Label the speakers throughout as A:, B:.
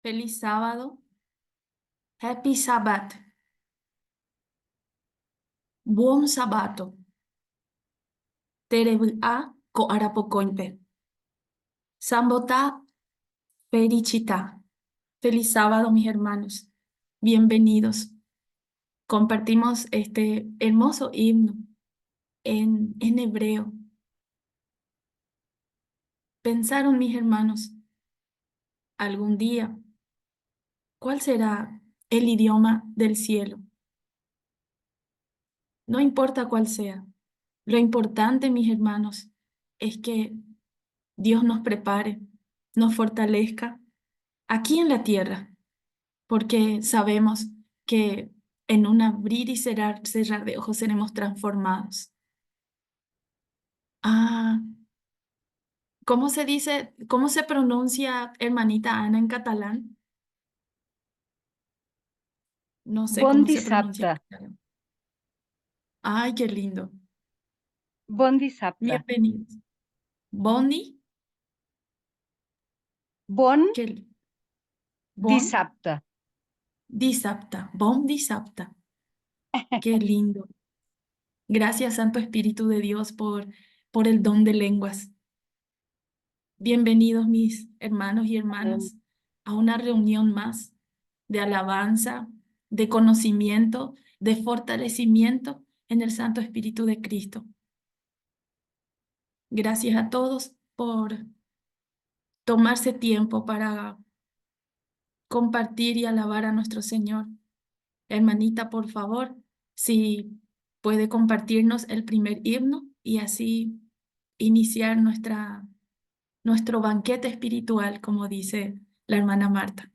A: Feliz sábado. Happy Sabbath. Buon sabato. Terebu'a ko arapocoimpe. Sambota felicita. Feliz sábado, mis hermanos. Bienvenidos. Compartimos este hermoso himno en hebreo. Pensaron, mis hermanos, algún día, ¿cuál será el idioma del cielo? No importa cuál sea. Lo importante, mis hermanos, es que Dios nos prepare, nos fortalezca aquí en la tierra, porque sabemos que en un abrir y cerrar de ojos seremos transformados. Ah, ¿cómo se dice, cómo se pronuncia hermanita Ana en catalán? No sé
B: Bon
A: cómo se pronuncia en
B: dissabte.
A: catalán. Ay, qué lindo.
B: Bon dissabte.
A: Bienvenidos. Boni,
B: Bon
A: qué bon
B: dissabte.
A: dissabte, bon dissabte. Qué lindo. Gracias, Santo Espíritu de Dios, por el don de lenguas. Bienvenidos, mis hermanos y
B: Amén.
A: hermanas, a una reunión más de alabanza, de conocimiento, de fortalecimiento en el Santo Espíritu de Cristo. Gracias a todos por tomarse tiempo para compartir y alabar a nuestro Señor. Hermanita, por favor, si puede compartirnos el primer himno y así iniciar nuestro banquete espiritual, como dice la hermana Marta.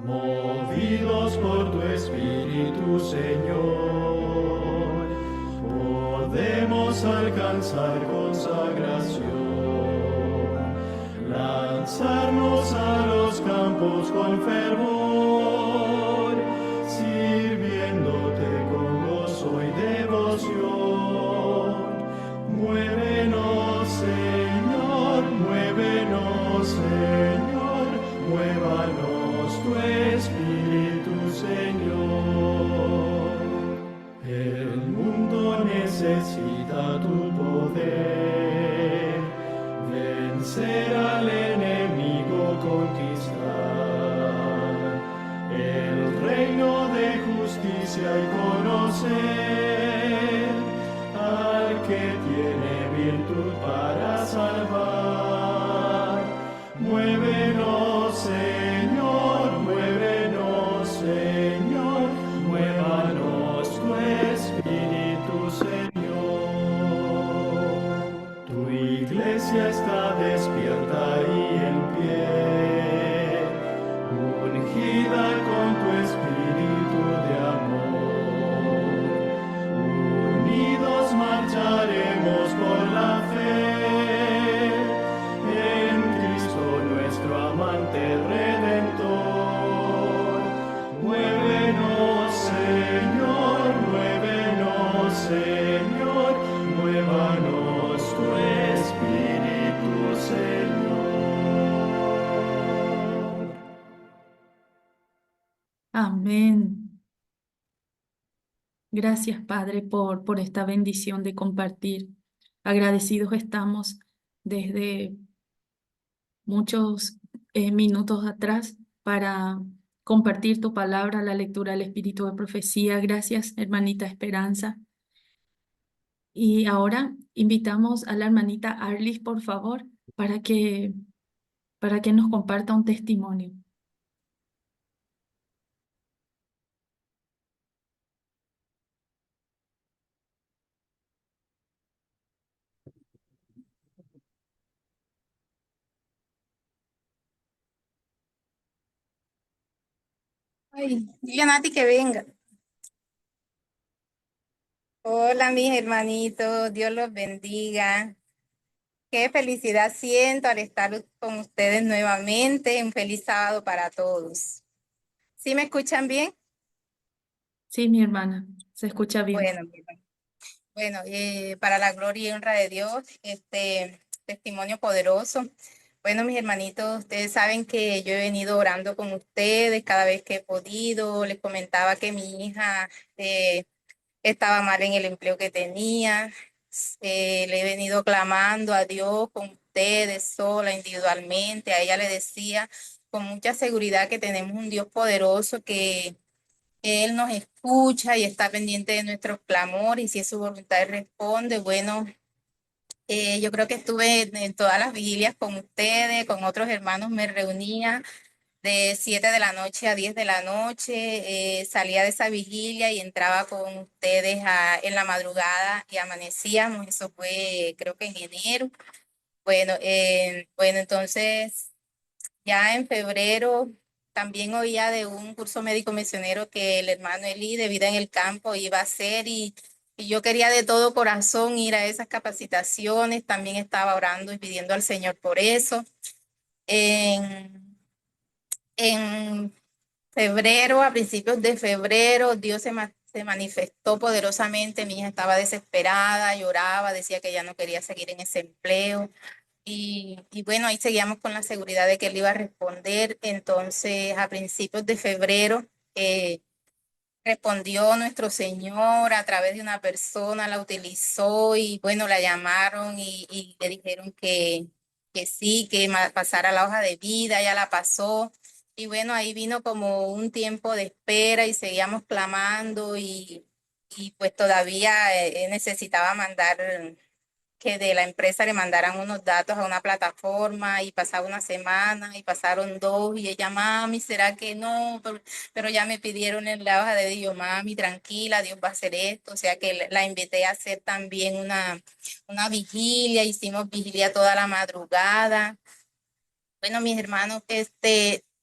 C: Movidos por tu Espíritu, Señor, podemos alcanzar consagración, lanzarnos a los campos con fervor, sirviéndote con gozo y devoción. Muévenos, Señor, muévenos, Señor, muévanos tu Espíritu, Señor. El mundo necesita tu poder, vencer al enemigo, conquistar el reino de justicia y conocer al que tiene virtud para salvar. Muévenos, Señor, muévenos, Señor, muévanos tu Espíritu, Señor. Tu iglesia está despierta y en pie, ungida con tu Espíritu de amor. Unidos marcharemos por la fe en Cristo nuestro amante redentor. Muévenos, Señor, muévenos, Señor, muévanos tu Espíritu, Señor.
A: Amén. Gracias, Padre, por esta bendición de compartir. Agradecidos estamos desde muchos minutos atrás para compartir tu palabra, la lectura del Espíritu de Profecía. Gracias, hermanita Esperanza. Y ahora invitamos a la hermanita Arlis, por favor, para que nos comparta un testimonio.
D: Ay, yo Nati que venga. Hola, mis hermanitos, Dios los bendiga. qué felicidad siento al estar con ustedes nuevamente. Un feliz sábado para todos. ¿Sí me escuchan bien?
A: Sí, mi hermana, se escucha bien.
D: Bueno, bueno, para la gloria y honra de Dios, este testimonio poderoso. Bueno, mis hermanitos, ustedes saben que yo he venido orando con ustedes cada vez que he podido. Les comentaba que mi hija estaba mal en el empleo que tenía. Le he venido clamando a Dios con ustedes sola, individualmente. A ella le decía con mucha seguridad que tenemos un Dios poderoso que Él nos escucha y está pendiente de nuestros clamores y si es su voluntad Él responde. Bueno, yo creo que estuve en todas las vigilias con ustedes, con otros hermanos, me reunía de 7 de la noche a 10 de la noche, salía de esa vigilia y entraba con ustedes en la madrugada y amanecíamos, eso fue creo que en enero. Bueno, bueno, entonces ya en febrero también oía de un curso médico misionero que el hermano Eli de Vida en el Campo iba a hacer y yo quería de todo corazón ir a esas capacitaciones, también estaba orando y pidiendo al Señor por eso. En febrero, a principios de febrero, Dios se manifestó poderosamente. Mi hija estaba desesperada, lloraba, decía que ya no quería seguir en ese empleo. Y bueno, ahí seguíamos con la seguridad de que él iba a responder. Entonces, a principios de febrero, respondió nuestro Señor a través de una persona, la utilizó y bueno, la llamaron y le dijeron que sí, que pasara la hoja de vida, ya la pasó. Y bueno, ahí vino como un tiempo de espera y seguíamos clamando y pues todavía necesitaba mandar que de la empresa le mandaran unos datos a una plataforma y pasaba una semana y pasaron dos y ella, mami, ¿será que no? Pero ya me pidieron en la hoja de Dios, mami, tranquila, Dios va a hacer esto. O sea que la invité a hacer también una vigilia, hicimos vigilia toda la madrugada. Bueno, mis hermanos,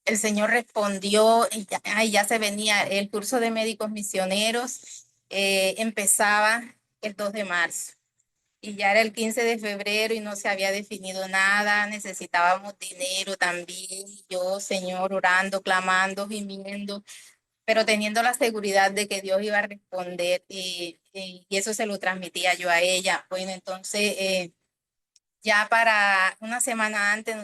D: el Señor respondió y ya se venía el curso de médicos misioneros, empezaba el 2 de marzo y ya era el 15 de febrero y no se había definido nada, necesitábamos dinero también, yo, Señor, orando, clamando, gimiendo, pero teniendo la seguridad de que Dios iba a responder y eso se lo transmitía yo a ella. Bueno, entonces ya para una semana antes,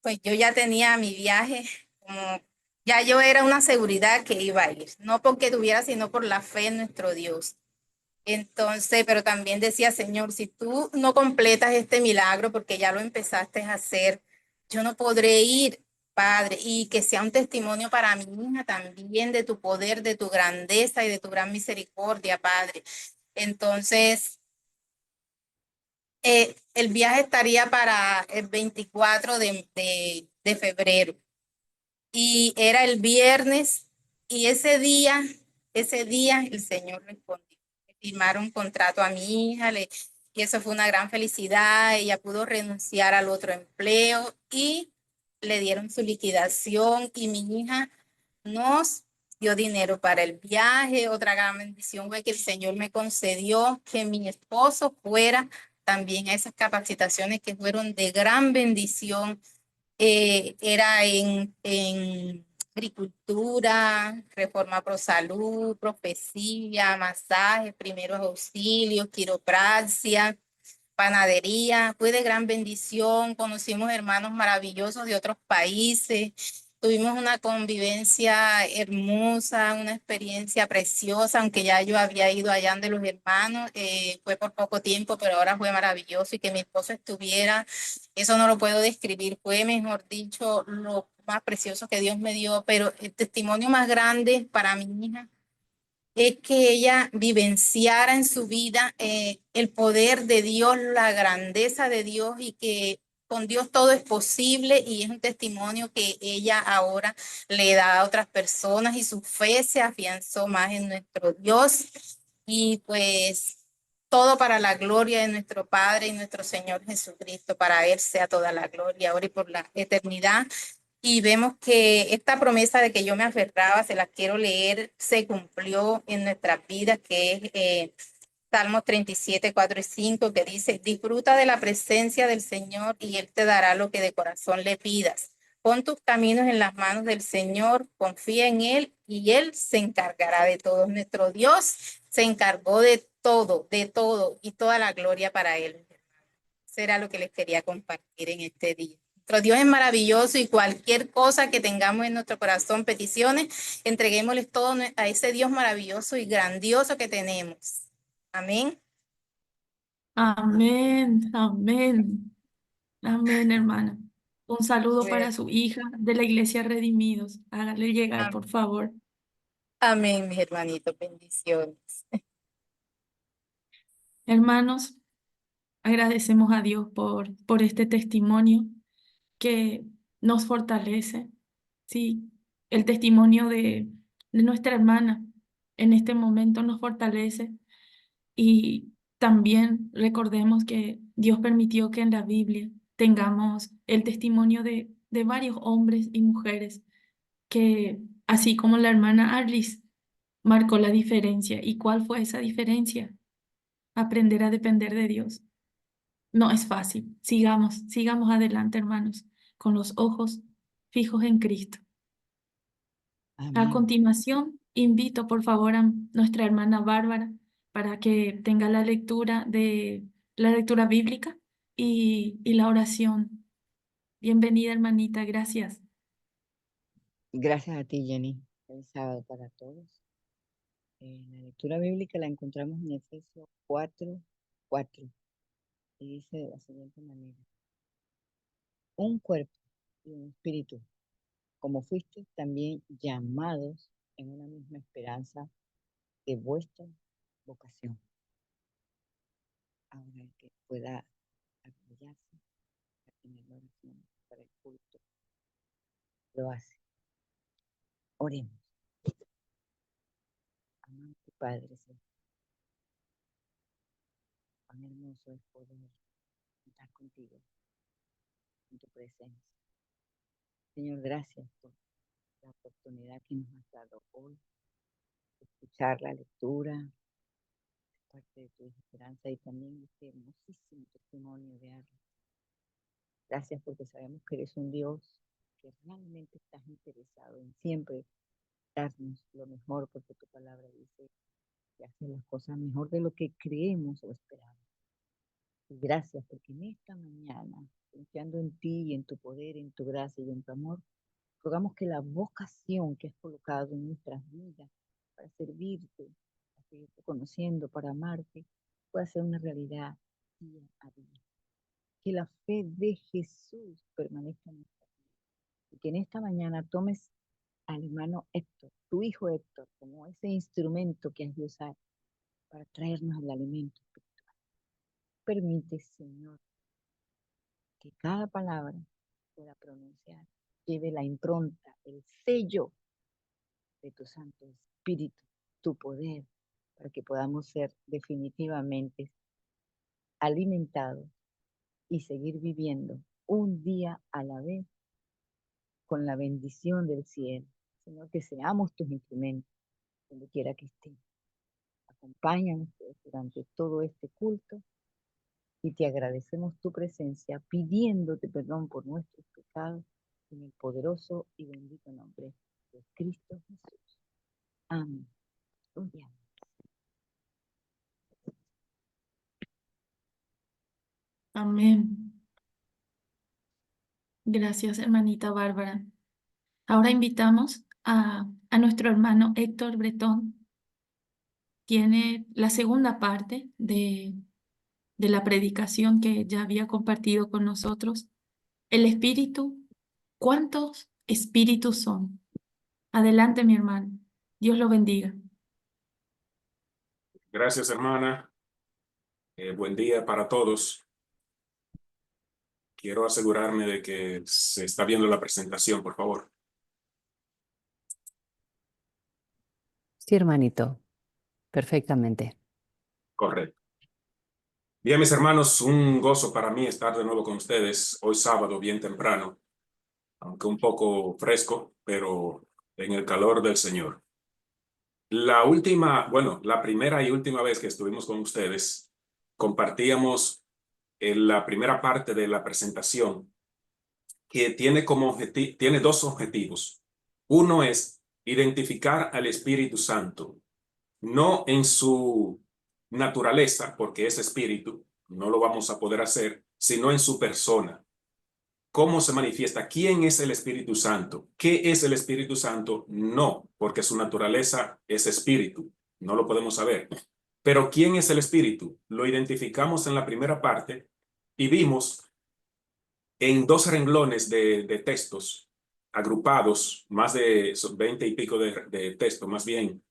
D: pues yo ya tenía mi viaje, como ya yo era una seguridad que iba a ir, no porque tuviera, sino por la fe en nuestro Dios. Entonces, pero también decía, Señor, si tú no completas este milagro, porque ya lo empezaste a hacer, yo no podré ir, Padre, y que sea un testimonio para mi hija también de tu poder, de tu grandeza y de tu gran misericordia, Padre. Entonces, el viaje estaría para el 24 de febrero y era el viernes y ese día el Señor respondió. Le firmaron un contrato a mi hija y eso fue una gran felicidad. Ella pudo renunciar al otro empleo y le dieron su liquidación y mi hija nos dio dinero para el viaje. Otra gran bendición fue que el Señor me concedió que mi esposo fuera también a esas capacitaciones que fueron de gran bendición. Era en agricultura, reforma pro salud, profecía, masajes, primeros auxilios, quiropraxia, panadería. Fue de gran bendición, conocimos hermanos maravillosos de otros países, tuvimos una convivencia hermosa, una experiencia preciosa, aunque ya yo había ido allá de los hermanos, fue por poco tiempo, pero ahora fue maravilloso y que mi esposo estuviera, eso no lo puedo describir, fue mejor dicho lo más precioso que Dios me dio, pero el testimonio más grande para mi hija es que ella vivenciara en su vida el poder de Dios, la grandeza de Dios y que con Dios todo es posible y es un testimonio que ella ahora le da a otras personas y su fe se afianzó más en nuestro Dios y pues todo para la gloria de nuestro Padre y nuestro Señor Jesucristo, para Él sea toda la gloria ahora y por la eternidad. Y vemos que esta promesa de que yo me aferraba, se la quiero leer, se cumplió en nuestras vidas, que es Salmos 37, 4 y 5, que dice, disfruta de la presencia del Señor y Él te dará lo que de corazón le pidas. Pon tus caminos en las manos del Señor, confía en Él y Él se encargará de todo. Nuestro Dios se encargó de todo y toda la gloria para Él. Eso era lo que les quería compartir en este día. Nuestro Dios es maravilloso y cualquier cosa que tengamos en nuestro corazón, peticiones, entreguémosles todo a ese Dios maravilloso y grandioso que tenemos. Amén.
A: Amén, amén, amén, hermana. Un saludo
D: Bueno,
A: para su hija de la Iglesia Redimidos. Hágale llegar, por favor.
D: amén, mis hermanitos. Bendiciones.
A: Hermanos, agradecemos a Dios por este testimonio que nos fortalece. Sí, el testimonio de nuestra hermana en este momento nos fortalece. Y también recordemos que Dios permitió que en la Biblia tengamos el testimonio de varios hombres y mujeres que, así como la hermana Arlis, marcó la diferencia. ¿Y cuál fue esa diferencia? Aprender a depender de Dios. No es fácil. Sigamos adelante, hermanos, con los ojos fijos en Cristo. A
E: Amén.
A: continuación, invito por favor a nuestra hermana Bárbara para que tenga la lectura bíblica y la oración. Bienvenida, hermanita, gracias.
E: Gracias a ti, Jenny. Feliz sábado para todos. La lectura bíblica la encontramos en Efesios 4:4 y dice de la siguiente manera: un cuerpo y un espíritu, como fuisteis también llamados en una misma esperanza de vuestra vocación. Ahora el que pueda apoyarse a tener la oración para el culto, lo hace. Oremos. Amante Padre Celestial, cuán hermoso es poder estar contigo, en tu presencia. Señor, gracias por la oportunidad que nos has dado hoy de escuchar la lectura, parte de tu esperanza y también este hermosísimo testimonio de Arles. Gracias porque sabemos que eres un Dios que realmente estás interesado en siempre darnos lo mejor, porque tu palabra dice que haces las cosas mejor de lo que creemos o esperamos. Y gracias porque en esta mañana, confiando en ti y en tu poder, en tu gracia y en tu amor, rogamos que la vocación que has colocado en nuestras vidas para servirte, para seguirte conociendo, para amarte, pueda ser una realidad día a día. Que la fe de Jesús permanezca en nuestra vida. Y que en esta mañana tomes al hermano Héctor, tu hijo Héctor, como ese instrumento que has de usar para traernos el alimento espiritual. Permite, Señor, que cada palabra pueda pronunciar lleve la impronta, el sello de tu Santo Espíritu, tu poder, para que podamos ser definitivamente alimentados y seguir viviendo un día a la vez con la bendición del cielo. Señor, que seamos tus instrumentos donde quiera que estén. Acompáñanos durante todo este culto y te agradecemos tu presencia pidiéndote perdón por nuestros pecados en el poderoso y bendito nombre de Cristo Jesús. Amén. Gloria.
A: Amén. Gracias, hermanita Bárbara. Ahora invitamos a nuestro hermano Héctor Bretón. Tiene la segunda parte de la predicación que ya había compartido con nosotros. El espíritu, ¿cuántos espíritus son? Adelante, mi hermano. Dios lo bendiga.
F: Gracias, hermana. Buen día para todos. Quiero asegurarme de que se está viendo la presentación, por favor.
G: Sí, hermanito, perfectamente.
F: Correcto. Bien, mis hermanos, un gozo para mí estar de nuevo con ustedes hoy sábado, bien temprano, aunque un poco fresco, pero en el calor del Señor. la primera y última vez que estuvimos con ustedes, compartíamos la primera parte de la presentación que tiene tiene dos objetivos. Uno es identificar al Espíritu Santo, no en su naturaleza, porque es espíritu, no lo vamos a poder hacer, sino en su persona. ¿Cómo se manifiesta? ¿Quién es el Espíritu Santo? ¿Qué es el Espíritu Santo? No, porque su naturaleza es espíritu. No lo podemos saber. Pero ¿quién es el Espíritu? Lo identificamos en la primera parte y vimos en dos renglones de textos agrupados, más de 20 y pico de textos, más bien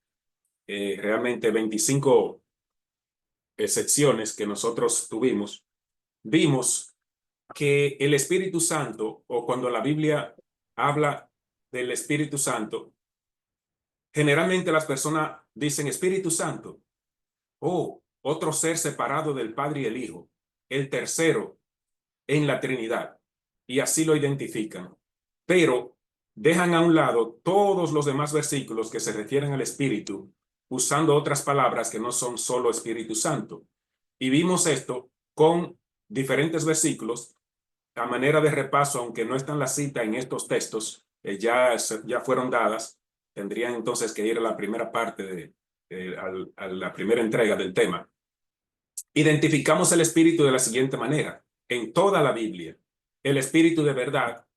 F: realmente 25 secciones que nosotros tuvimos, vimos que el Espíritu Santo, o cuando la Biblia habla del Espíritu Santo, generalmente las personas dicen Espíritu Santo, o otro ser separado del Padre y el Hijo, el tercero en la Trinidad, y así lo identifican. Pero dejan a un lado todos los demás versículos que se refieren al Espíritu, usando otras palabras que no son solo Espíritu Santo. Y vimos esto con diferentes versículos a manera de repaso, aunque no están la cita en estos textos, ya fueron dadas. Tendrían entonces que ir a la primera parte, a la primera entrega del tema. Identificamos el Espíritu de la siguiente manera. En toda la Biblia, el Espíritu de verdad,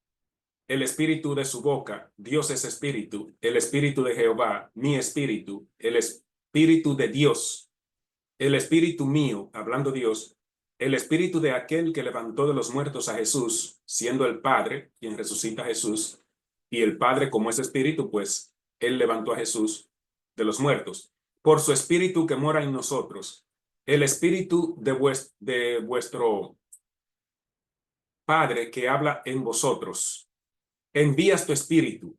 F: el Espíritu de su boca, Dios es Espíritu, el Espíritu de Jehová, mi Espíritu, el Espíritu de Dios, el Espíritu mío, hablando Dios, el Espíritu de aquel que levantó de los muertos a Jesús, siendo el Padre quien resucita a Jesús, y el Padre como es Espíritu, pues Él levantó a Jesús de los muertos, por su Espíritu que mora en nosotros, el Espíritu de vuestro Padre que habla en vosotros. Envías tu Espíritu,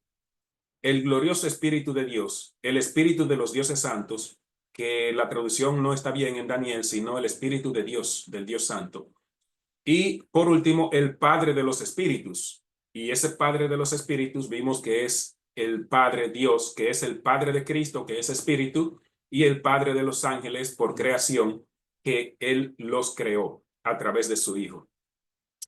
F: el glorioso Espíritu de Dios, el Espíritu de los dioses santos, que la traducción no está bien en Daniel, sino el Espíritu de Dios, del Dios Santo. Y por último, el Padre de los Espíritus. Y ese Padre de los Espíritus vimos que es el Padre Dios, que es el Padre de Cristo, que es Espíritu, y el Padre de los ángeles por creación, que Él los creó a través de su Hijo.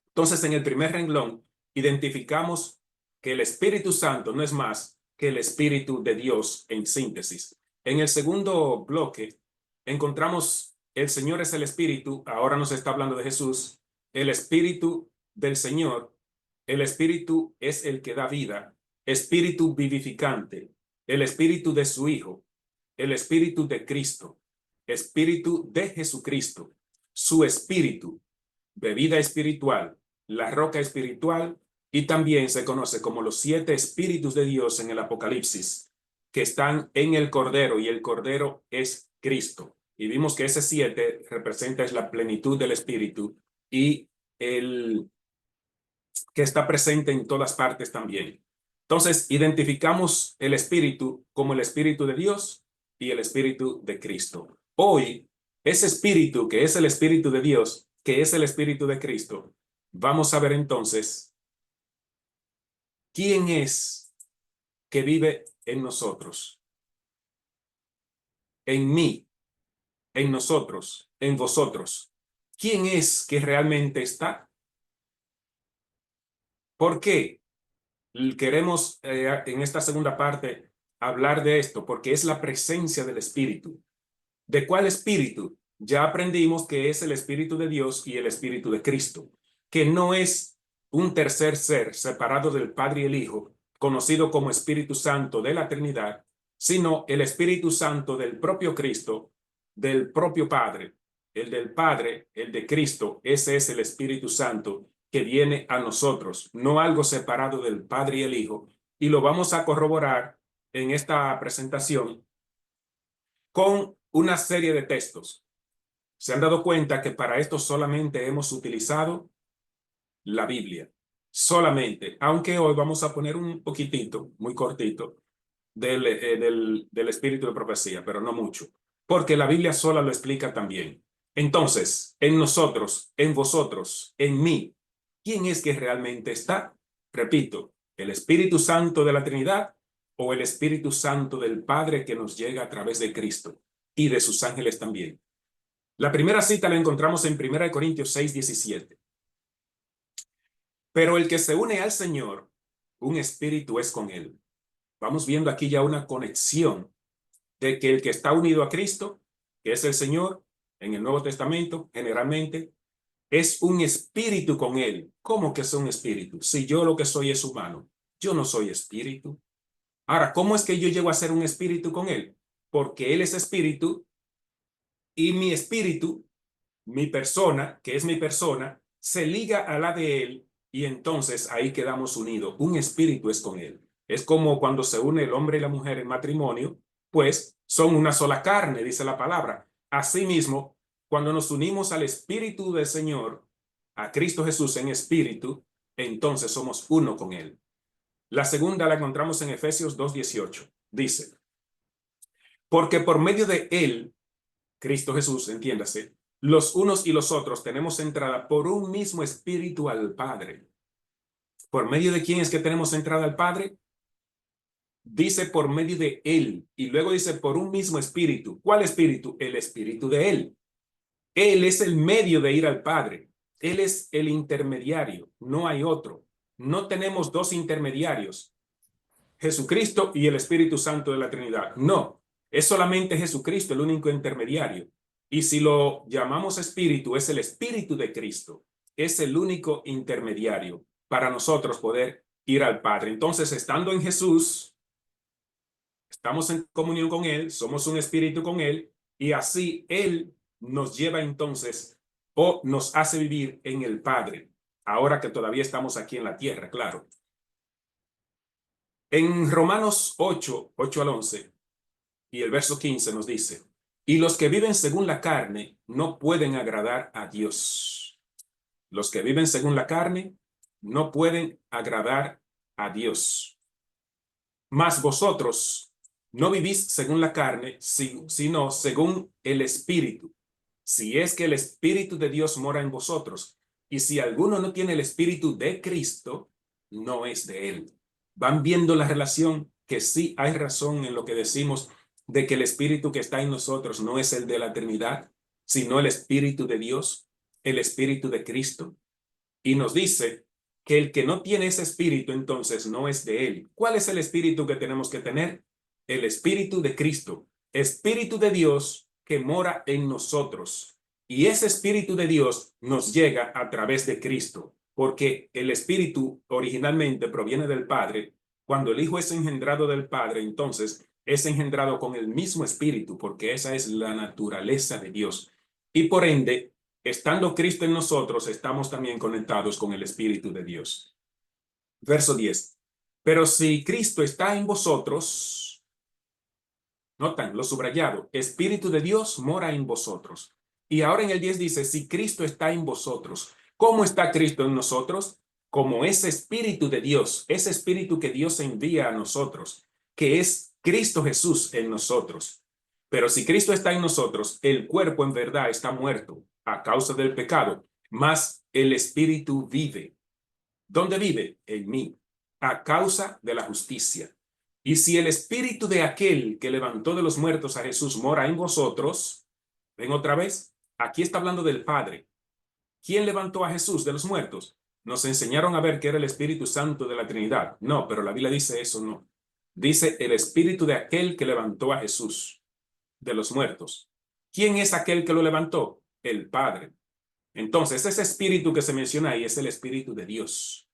F: Entonces, en el primer renglón, identificamos que el Espíritu Santo no es más que el Espíritu de Dios en síntesis. En el segundo bloque, encontramos el Señor es el Espíritu, ahora nos está hablando de Jesús, el Espíritu del Señor, el Espíritu es el que da vida, Espíritu vivificante, el Espíritu de su Hijo, el Espíritu de Cristo, Espíritu de Jesucristo, su Espíritu, bebida espiritual, la roca espiritual, y también se conoce como los 7 espíritus de Dios en el Apocalipsis, que están en el Cordero, y el Cordero es Cristo. Y vimos que ese 7 representa es la plenitud del Espíritu, y el que está presente en todas partes también. Entonces, identificamos el Espíritu como el Espíritu de Dios y el Espíritu de Cristo. Hoy, ese Espíritu, que es el Espíritu de Dios, que es el Espíritu de Cristo, vamos a ver entonces quién es que vive en nosotros, en mí, en nosotros, en vosotros. ¿Quién es que realmente está? ¿Por qué queremos en esta segunda parte hablar de esto? Porque es la presencia del Espíritu. ¿De cuál Espíritu? Ya aprendimos que es el Espíritu de Dios y el Espíritu de Cristo, que no es un tercer ser separado del Padre y el Hijo, conocido como Espíritu Santo de la Trinidad, sino el Espíritu Santo del propio Cristo, del propio Padre. El del Padre, el de Cristo, ese es el Espíritu Santo que viene a nosotros, no algo separado del Padre y el Hijo, y lo vamos a corroborar en esta presentación con una serie de textos. Se han dado cuenta que para esto solamente hemos utilizado la Biblia, solamente, aunque hoy vamos a poner un poquitito, muy cortito, del espíritu de profecía, pero no mucho, porque la Biblia sola lo explica también. Entonces, en nosotros, en vosotros, en mí, ¿quién es que realmente está? Repito, el Espíritu Santo de la Trinidad o el Espíritu Santo del Padre que nos llega a través de Cristo y de sus ángeles también. La primera cita la encontramos en 1 Corintios 6:17. Pero el que se une al Señor, un espíritu es con él. Vamos viendo aquí ya una conexión de que el que está unido a Cristo, que es el Señor, en el Nuevo Testamento, generalmente, es un espíritu con él. ¿Cómo que es un espíritu? Si yo lo que soy es humano, yo no soy espíritu. Ahora, ¿cómo es que yo llego a ser un espíritu con él? Porque él es espíritu y mi espíritu, mi persona, que es mi persona, se liga a la de él y entonces ahí quedamos unidos. Un espíritu es con él. Es como cuando se une el hombre y la mujer en matrimonio, pues son una sola carne, dice la palabra. Asimismo, cuando nos unimos al Espíritu del Señor, a Cristo Jesús en espíritu, entonces somos uno con él. La segunda la encontramos en Efesios 2:18. Dice, porque por medio de él, Cristo Jesús, entiéndase, los unos y los otros tenemos entrada por un mismo espíritu al Padre. ¿Por medio de quién es que tenemos entrada al Padre? Dice por medio de él y luego dice por un mismo espíritu. ¿Cuál espíritu? El espíritu de él. Él es el medio de ir al Padre. Él es el intermediario. No hay otro. No tenemos dos intermediarios. Jesucristo y el Espíritu Santo de la Trinidad. No, es solamente Jesucristo el único intermediario. Y si lo llamamos espíritu, es el Espíritu de Cristo. Es el único intermediario para nosotros poder ir al Padre. Entonces, estando en Jesús, estamos en comunión con Él, somos un espíritu con Él, y así Él nos lleva entonces o nos hace vivir en el Padre, ahora que todavía estamos aquí en la tierra, claro. En Romanos 8:8-11, y el verso 15 nos dice, y los que viven según la carne no pueden agradar a Dios. Los que viven según la carne no pueden agradar a Dios. Mas vosotros no vivís según la carne, sino según el Espíritu. Si es que el Espíritu de Dios mora en vosotros, y si alguno no tiene el Espíritu de Cristo, no es de él. Van viendo la relación, que sí hay razón en lo que decimos de que el Espíritu que está en nosotros no es el de la Trinidad, sino el Espíritu de Dios, el Espíritu de Cristo. Y nos dice que el que no tiene ese Espíritu, entonces no es de él. ¿Cuál es el Espíritu que tenemos que tener? El Espíritu de Cristo, Espíritu de Dios que mora en nosotros. Y ese Espíritu de Dios nos llega a través de Cristo, porque el Espíritu originalmente proviene del Padre. Cuando el Hijo es engendrado del Padre, entonces es engendrado con el mismo Espíritu, porque esa es la naturaleza de Dios. Y por ende, estando Cristo en nosotros, estamos también conectados con el Espíritu de Dios. Verso 10. Pero si Cristo está en vosotros, notan lo subrayado, Espíritu de Dios mora en vosotros. Y ahora en el 10 dice, si Cristo está en vosotros, ¿cómo está Cristo en nosotros? Como ese Espíritu de Dios, ese Espíritu que Dios envía a nosotros, que es Cristo Jesús en nosotros. Pero si Cristo está en nosotros, el cuerpo en verdad está muerto a causa del pecado, mas el Espíritu vive. ¿Dónde vive? En mí, a causa de la justicia. Y si el Espíritu de aquel que levantó de los muertos a Jesús mora en vosotros, ven otra vez, aquí está hablando del Padre. ¿Quién levantó a Jesús de los muertos? Nos enseñaron a ver que era el Espíritu Santo de la Trinidad. No, pero la Biblia dice eso no. Dice el Espíritu de aquel que levantó a Jesús de los muertos. ¿Quién es aquel que lo levantó? El Padre. Entonces, ese Espíritu que se menciona ahí es el Espíritu de Dios.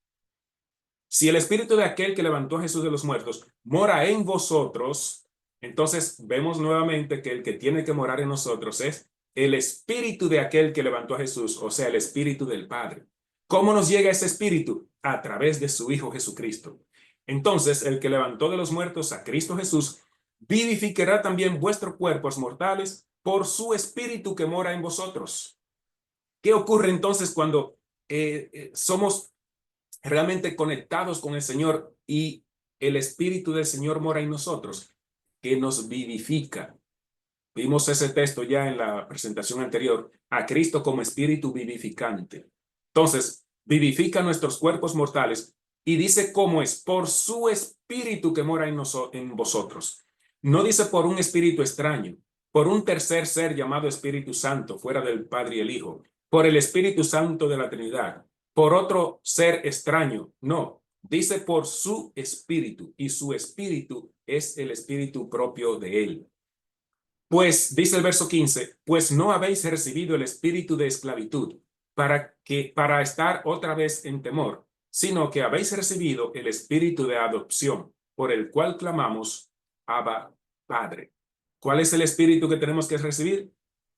F: Si el Espíritu de aquel que levantó a Jesús de los muertos mora en vosotros, entonces vemos nuevamente que el que tiene que morar en nosotros es el Espíritu de aquel que levantó a Jesús, o sea, el Espíritu del Padre. ¿Cómo nos llega ese Espíritu? A través de su Hijo Jesucristo. Entonces, el que levantó de los muertos a Cristo Jesús, vivificará también vuestros cuerpos mortales por su Espíritu que mora en vosotros. ¿Qué ocurre entonces cuando somos realmente conectados con el Señor y el Espíritu del Señor mora en nosotros? Que nos vivifica. Vimos ese texto ya en la presentación anterior, a Cristo como Espíritu vivificante. Entonces, vivifica nuestros cuerpos mortales Y dice cómo es, por su espíritu que mora en vosotros. No dice por un espíritu extraño, por un tercer ser llamado Espíritu Santo, fuera del Padre y el Hijo, por el Espíritu Santo de la Trinidad, por otro ser extraño. No, dice por su espíritu, y su espíritu es el espíritu propio de él. Pues, dice el verso 15, pues no habéis recibido el espíritu de esclavitud para estar otra vez en temor, sino que habéis recibido el espíritu de adopción, por el cual clamamos, Abba, Padre. ¿Cuál es el espíritu que tenemos que recibir?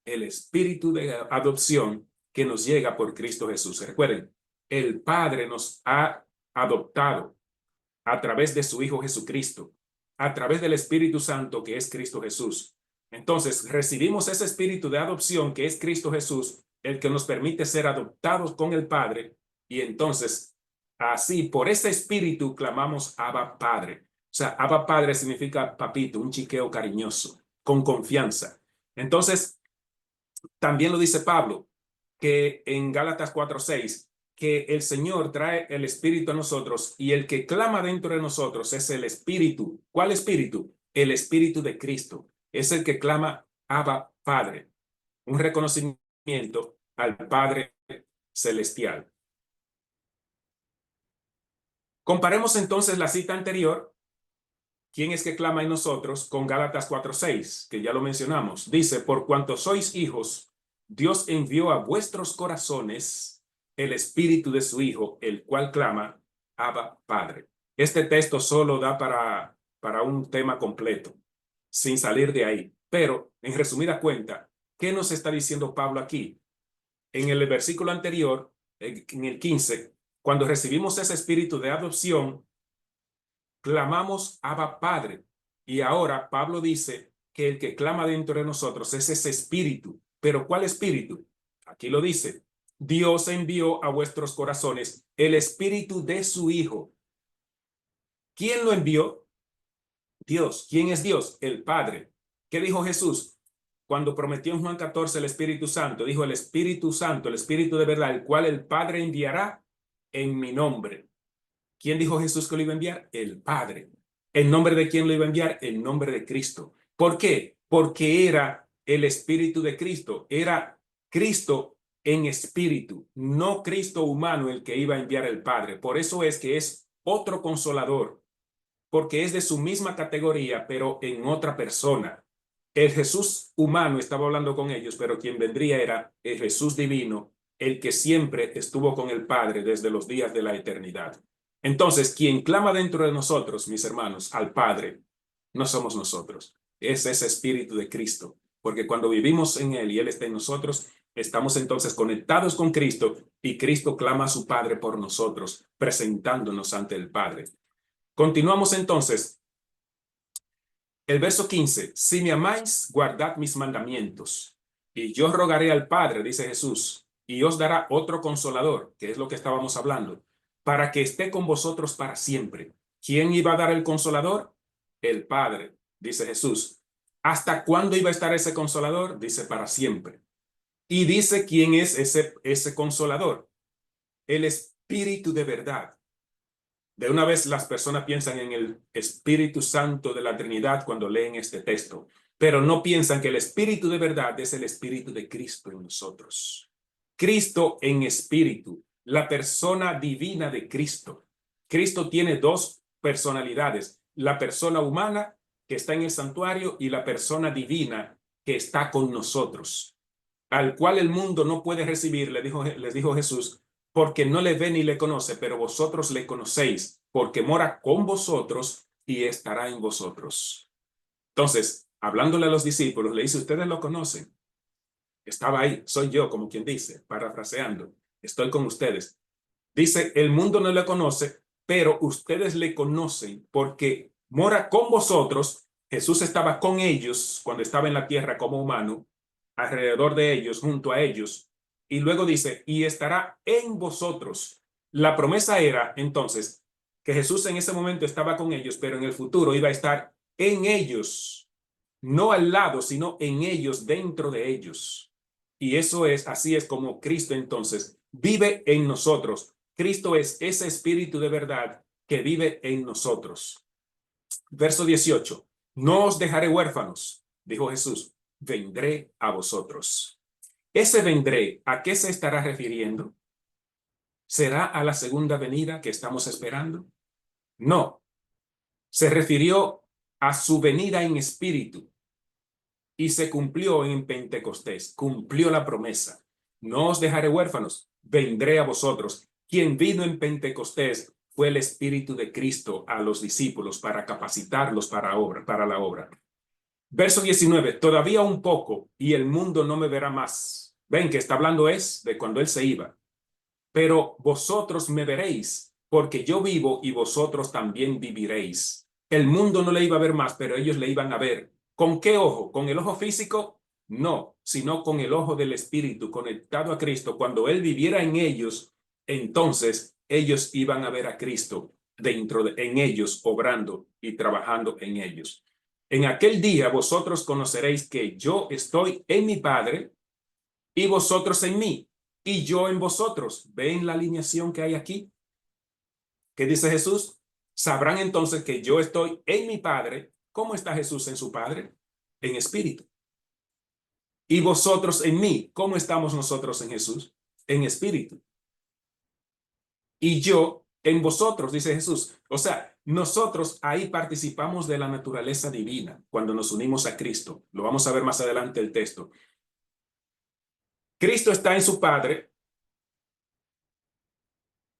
F: El espíritu de adopción que nos llega por Cristo Jesús. Recuerden, el Padre nos ha adoptado a través de su Hijo Jesucristo, a través del Espíritu Santo que es Cristo Jesús. Entonces, recibimos ese espíritu de adopción que es Cristo Jesús, el que nos permite ser adoptados con el Padre, y entonces, así, por ese espíritu clamamos Abba Padre. O sea, Abba Padre significa papito, un chiqueo cariñoso, con confianza. Entonces, también lo dice Pablo, que en Gálatas 4:6, que el Señor trae el Espíritu a nosotros y el que clama dentro de nosotros es el Espíritu. ¿Cuál Espíritu? El Espíritu de Cristo. Es el que clama Abba Padre. Un reconocimiento al Padre Celestial. Comparemos entonces la cita anterior, ¿quién es que clama en nosotros?, con Gálatas 4:6, que ya lo mencionamos. Dice, por cuanto sois hijos, Dios envió a vuestros corazones el espíritu de su Hijo, el cual clama, Abba, Padre. Este texto solo da para un tema completo, sin salir de ahí. Pero, en resumida cuenta, ¿qué nos está diciendo Pablo aquí? En el versículo anterior, en el 15, cuando recibimos ese espíritu de adopción, clamamos Abba Padre. Y ahora Pablo dice que el que clama dentro de nosotros es ese espíritu. ¿Pero cuál espíritu? Aquí lo dice. Dios envió a vuestros corazones el espíritu de su Hijo. ¿Quién lo envió? Dios. ¿Quién es Dios? El Padre. ¿Qué dijo Jesús? Cuando prometió en Juan 14 el Espíritu Santo, dijo el Espíritu Santo, el Espíritu de verdad, el cual el Padre enviará en mi nombre. ¿Quién dijo Jesús que lo iba a enviar? El Padre. ¿En nombre de quién lo iba a enviar? En nombre de Cristo. ¿Por qué? Porque era el Espíritu de Cristo. Era Cristo en espíritu, no Cristo humano el que iba a enviar el Padre. Por eso es que es otro consolador, porque es de su misma categoría, pero en otra persona. El Jesús humano estaba hablando con ellos, pero quien vendría era el Jesús divino, el que siempre estuvo con el Padre desde los días de la eternidad. Entonces, quien clama dentro de nosotros, mis hermanos, al Padre, no somos nosotros. Es ese Espíritu de Cristo. Porque cuando vivimos en Él y Él está en nosotros, estamos entonces conectados con Cristo y Cristo clama a su Padre por nosotros, presentándonos ante el Padre. Continuamos entonces. El verso 15. Si me amáis, guardad mis mandamientos. Y yo rogaré al Padre, dice Jesús, y os dará otro consolador, que es lo que estábamos hablando, para que esté con vosotros para siempre. ¿Quién iba a dar el consolador? El Padre, dice Jesús. ¿Hasta cuándo iba a estar ese consolador? Dice para siempre. Y dice quién es ese consolador. El Espíritu de verdad. De una vez las personas piensan en el Espíritu Santo de la Trinidad cuando leen este texto, pero no piensan que el Espíritu de verdad es el Espíritu de Cristo en nosotros. Cristo en espíritu, la persona divina de Cristo. Cristo tiene dos personalidades, la persona humana que está en el santuario y la persona divina que está con nosotros, al cual el mundo no puede recibir, les dijo Jesús, porque no le ve ni le conoce, pero vosotros le conocéis, porque mora con vosotros y estará en vosotros. Entonces, hablándole a los discípulos, le dice, ustedes lo conocen. Estaba ahí, soy yo, como quien dice, parafraseando, estoy con ustedes. Dice, el mundo no le conoce, pero ustedes le conocen porque mora con vosotros. Jesús estaba con ellos cuando estaba en la tierra como humano, alrededor de ellos, junto a ellos. Y luego dice, y estará en vosotros. La promesa era, entonces, que Jesús en ese momento estaba con ellos, pero en el futuro iba a estar en ellos. No al lado, sino en ellos, dentro de ellos. Y eso es, así es como Cristo entonces vive en nosotros. Cristo es ese espíritu de verdad que vive en nosotros. Verso 18. No os dejaré huérfanos, dijo Jesús, vendré a vosotros. Ese vendré, ¿a qué se estará refiriendo? ¿Será a la segunda venida que estamos esperando? No. Se refirió a su venida en espíritu y se cumplió en Pentecostés. Cumplió la promesa. No os dejaré huérfanos, vendré a vosotros. Quien vino en Pentecostés fue el Espíritu de Cristo a los discípulos para capacitarlos para la obra. Verso 19, todavía un poco y el mundo no me verá más. Ven que está hablando es de cuando él se iba. Pero vosotros me veréis, porque yo vivo y vosotros también viviréis. El mundo no le iba a ver más, pero ellos le iban a ver. ¿Con qué ojo? ¿Con el ojo físico? No, sino con el ojo del Espíritu conectado a Cristo. Cuando Él viviera en ellos, entonces ellos iban a ver a Cristo en ellos, obrando y trabajando en ellos. En aquel día vosotros conoceréis que yo estoy en mi Padre y vosotros en mí y yo en vosotros. ¿Ven la alineación que hay aquí? ¿Qué dice Jesús? Sabrán entonces que yo estoy en mi Padre. ¿Cómo está Jesús en su Padre? En espíritu. Y vosotros en mí. ¿Cómo estamos nosotros en Jesús? En espíritu. Y yo en vosotros, dice Jesús. O sea, nosotros ahí participamos de la naturaleza divina cuando nos unimos a Cristo. Lo vamos a ver más adelante el texto. Cristo está en su Padre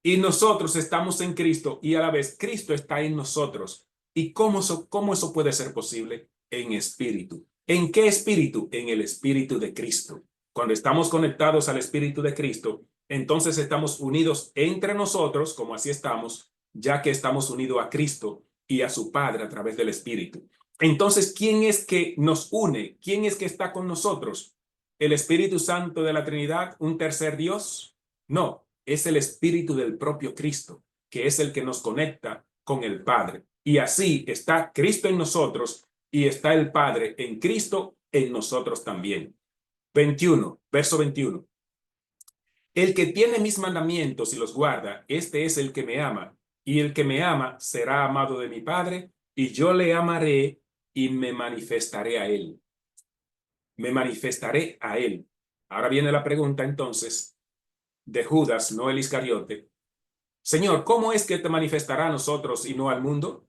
F: y nosotros estamos en Cristo y a la vez Cristo está en nosotros. ¿Y cómo eso puede ser posible? En espíritu. ¿En qué espíritu? En el espíritu de Cristo. Cuando estamos conectados al espíritu de Cristo, entonces estamos unidos entre nosotros, como así estamos, ya que estamos unidos a Cristo y a su Padre a través del espíritu. Entonces, ¿quién es que nos une? ¿Quién es que está con nosotros? ¿El Espíritu Santo de la Trinidad, un tercer Dios? No, es el Espíritu del propio Cristo, que es el que nos conecta con el Padre. Y así está Cristo en nosotros y está el Padre en Cristo en nosotros también. 21, verso 21. El que tiene mis mandamientos y los guarda, este es el que me ama, y el que me ama será amado de mi Padre, y yo le amaré y me manifestaré a él. Me manifestaré a él. Ahora viene la pregunta entonces de Judas, no el Iscariote. Señor, ¿cómo es que te manifestará a nosotros y no al mundo?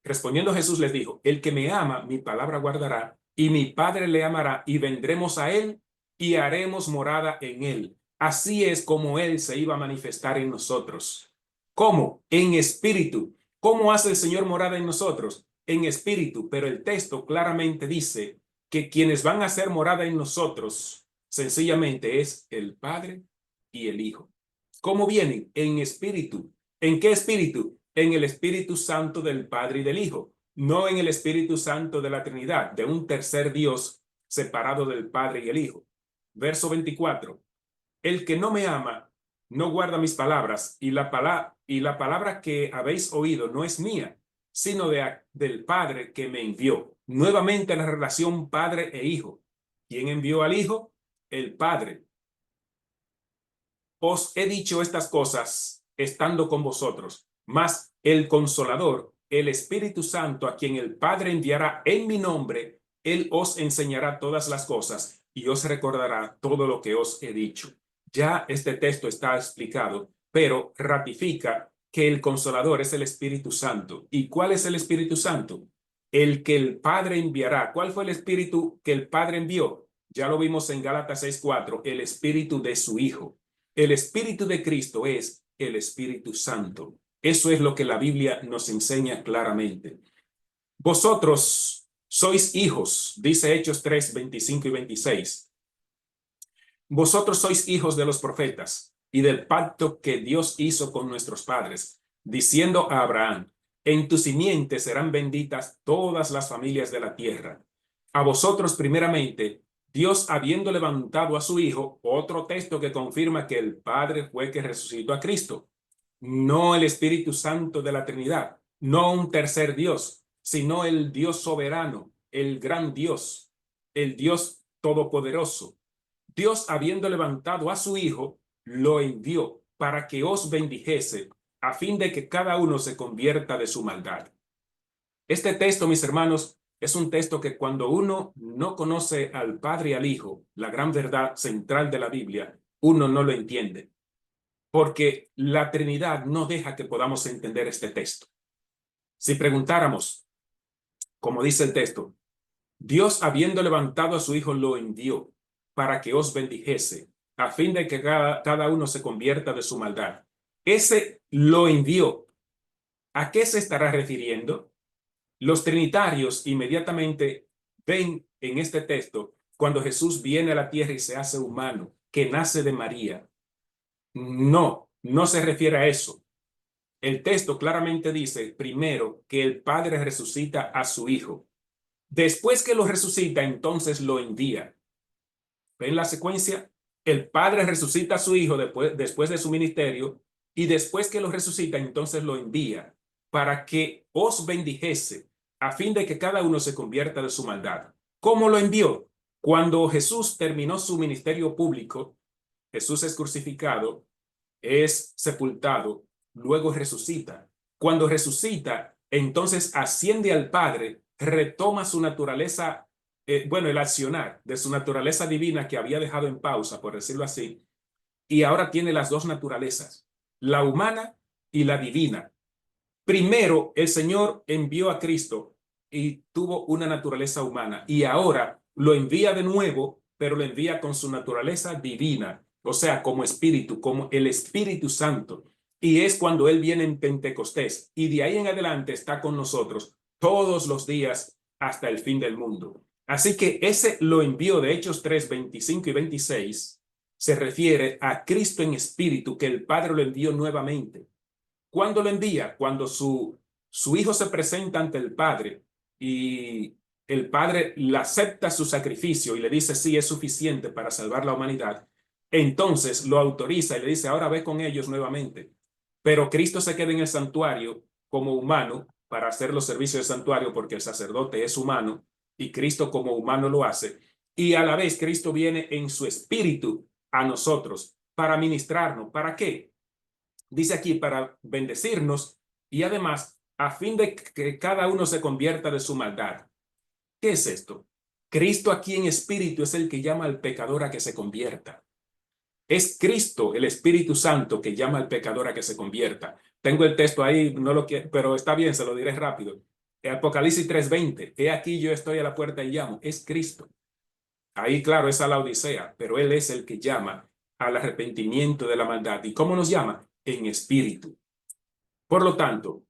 F: Respondiendo Jesús les dijo, el que me ama, mi palabra guardará, y mi Padre le amará, y vendremos a él y haremos morada en él. Así es como él se iba a manifestar en nosotros. ¿Cómo? En espíritu. ¿Cómo hace el Señor morada en nosotros? En espíritu, pero el texto claramente dice que quienes van a hacer morada en nosotros, sencillamente es el Padre y el Hijo. ¿Cómo vienen? En espíritu. ¿En qué espíritu? En el Espíritu Santo del Padre y del Hijo, no en el Espíritu Santo de la Trinidad, de un tercer Dios separado del Padre y el Hijo. Verso 24. El que no me ama, no guarda mis palabras, y la palabra que habéis oído no es mía, sino del Padre que me envió. Nuevamente la relación Padre e Hijo. ¿Quién envió al Hijo? El Padre. Os he dicho estas cosas estando con vosotros, mas el Consolador, el Espíritu Santo, a quien el Padre enviará en mi nombre, él os enseñará todas las cosas y os recordará todo lo que os he dicho. Ya este texto está explicado, pero ratifica que el Consolador es el Espíritu Santo. ¿Y cuál es el Espíritu Santo? El que el Padre enviará. ¿Cuál fue el Espíritu que el Padre envió? Ya lo vimos en Gálatas 6:4, el Espíritu de su Hijo. El Espíritu de Cristo es el Espíritu Santo. Eso es lo que la Biblia nos enseña claramente. Vosotros sois hijos, dice Hechos 3, 25 y 26. Vosotros sois hijos de los profetas y del pacto que Dios hizo con nuestros padres, diciendo a Abraham, en tu simiente serán benditas todas las familias de la tierra. A vosotros primeramente, Dios habiendo levantado a su Hijo, otro texto que confirma que el Padre fue que resucitó a Cristo, no el Espíritu Santo de la Trinidad, no un tercer Dios, sino el Dios soberano, el gran Dios, el Dios todopoderoso. Dios habiendo levantado a su Hijo, lo envió. para que os bendijese, a fin de que cada uno se convierta de su maldad. Este texto, mis hermanos, es un texto que cuando uno no conoce al Padre y al Hijo, la gran verdad central de la Biblia, uno no lo entiende. Porque la Trinidad no deja que podamos entender este texto. Si preguntáramos, como dice el texto, Dios habiendo levantado a su Hijo lo envió para que os bendijese, a fin de que cada uno se convierta de su maldad. Ese lo envió. ¿A qué se estará refiriendo? Los trinitarios inmediatamente ven en este texto cuando Jesús viene a la tierra y se hace humano, que nace de María. No, no se refiere a eso. El texto claramente dice, primero, que el Padre resucita a su Hijo. Después que lo resucita, entonces lo envía. ¿Ven la secuencia? El Padre resucita a su Hijo después de su ministerio, y después que lo resucita, entonces lo envía para que os bendijese, a fin de que cada uno se convierta de su maldad. ¿Cómo lo envió? Cuando Jesús terminó su ministerio público, Jesús es crucificado, es sepultado, luego resucita. Cuando resucita, entonces asciende al Padre, retoma su naturaleza, el accionar de su naturaleza divina que había dejado en pausa, por decirlo así, y ahora tiene las dos naturalezas, la humana y la divina. Primero, el Señor envió a Cristo y tuvo una naturaleza humana, y ahora lo envía de nuevo, pero lo envía con su naturaleza divina, o sea, como Espíritu, como el Espíritu Santo. Y es cuando Él viene en Pentecostés, y de ahí en adelante está con nosotros todos los días hasta el fin del mundo. Así que ese lo envió de Hechos 3, 25 y 26, se refiere a Cristo en Espíritu, que el Padre lo envió nuevamente. ¿Cuándo lo envía? Cuando su Hijo se presenta ante el Padre y el Padre le acepta su sacrificio y le dice sí, es suficiente para salvar la humanidad. Entonces lo autoriza y le dice, ahora ve con ellos nuevamente. Pero Cristo se queda en el santuario como humano para hacer los servicios del santuario, porque el sacerdote es humano y Cristo como humano lo hace. Y a la vez Cristo viene en su espíritu a nosotros para ministrarnos. ¿Para qué? Dice aquí, para bendecirnos y además a fin de que cada uno se convierta de su maldad. ¿Qué es esto? Cristo aquí en espíritu es el que llama al pecador a que se convierta. Es Cristo, el Espíritu Santo, que llama al pecador a que se convierta. Tengo el texto ahí, no lo quiero, pero está bien, se lo diré rápido. Apocalipsis 3:20, he aquí yo estoy a la puerta y llamo. Es Cristo. Ahí, claro, es a la Odisea, pero Él es el que llama al arrepentimiento de la maldad. ¿Y cómo nos llama? En espíritu. Por lo tanto,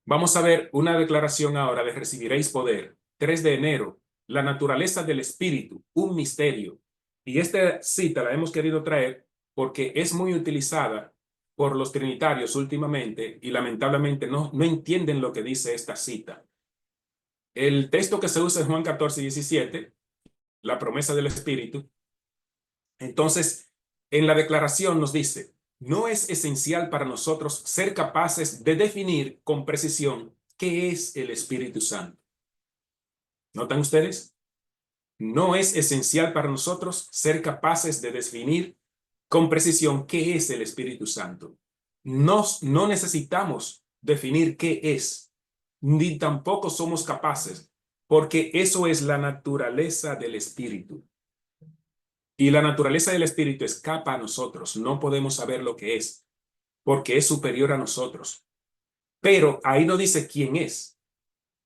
F: vamos a ver una declaración ahora de recibiréis poder. 3 de enero, la naturaleza del espíritu, un misterio. Y esta cita la hemos querido traer porque es muy utilizada por los trinitarios últimamente y lamentablemente no entienden lo que dice esta cita. El texto que se usa en Juan 14:17, la promesa del espíritu. Entonces, en la declaración nos dice, no es esencial para nosotros ser capaces de definir con precisión qué es el Espíritu Santo. ¿Notan ustedes? No es esencial para nosotros ser capaces de definir con precisión qué es el Espíritu Santo. No necesitamos definir qué es, ni tampoco somos capaces, porque eso es la naturaleza del Espíritu. Y la naturaleza del Espíritu escapa a nosotros. No podemos saber lo que es, porque es superior a nosotros. Pero ahí no dice quién es.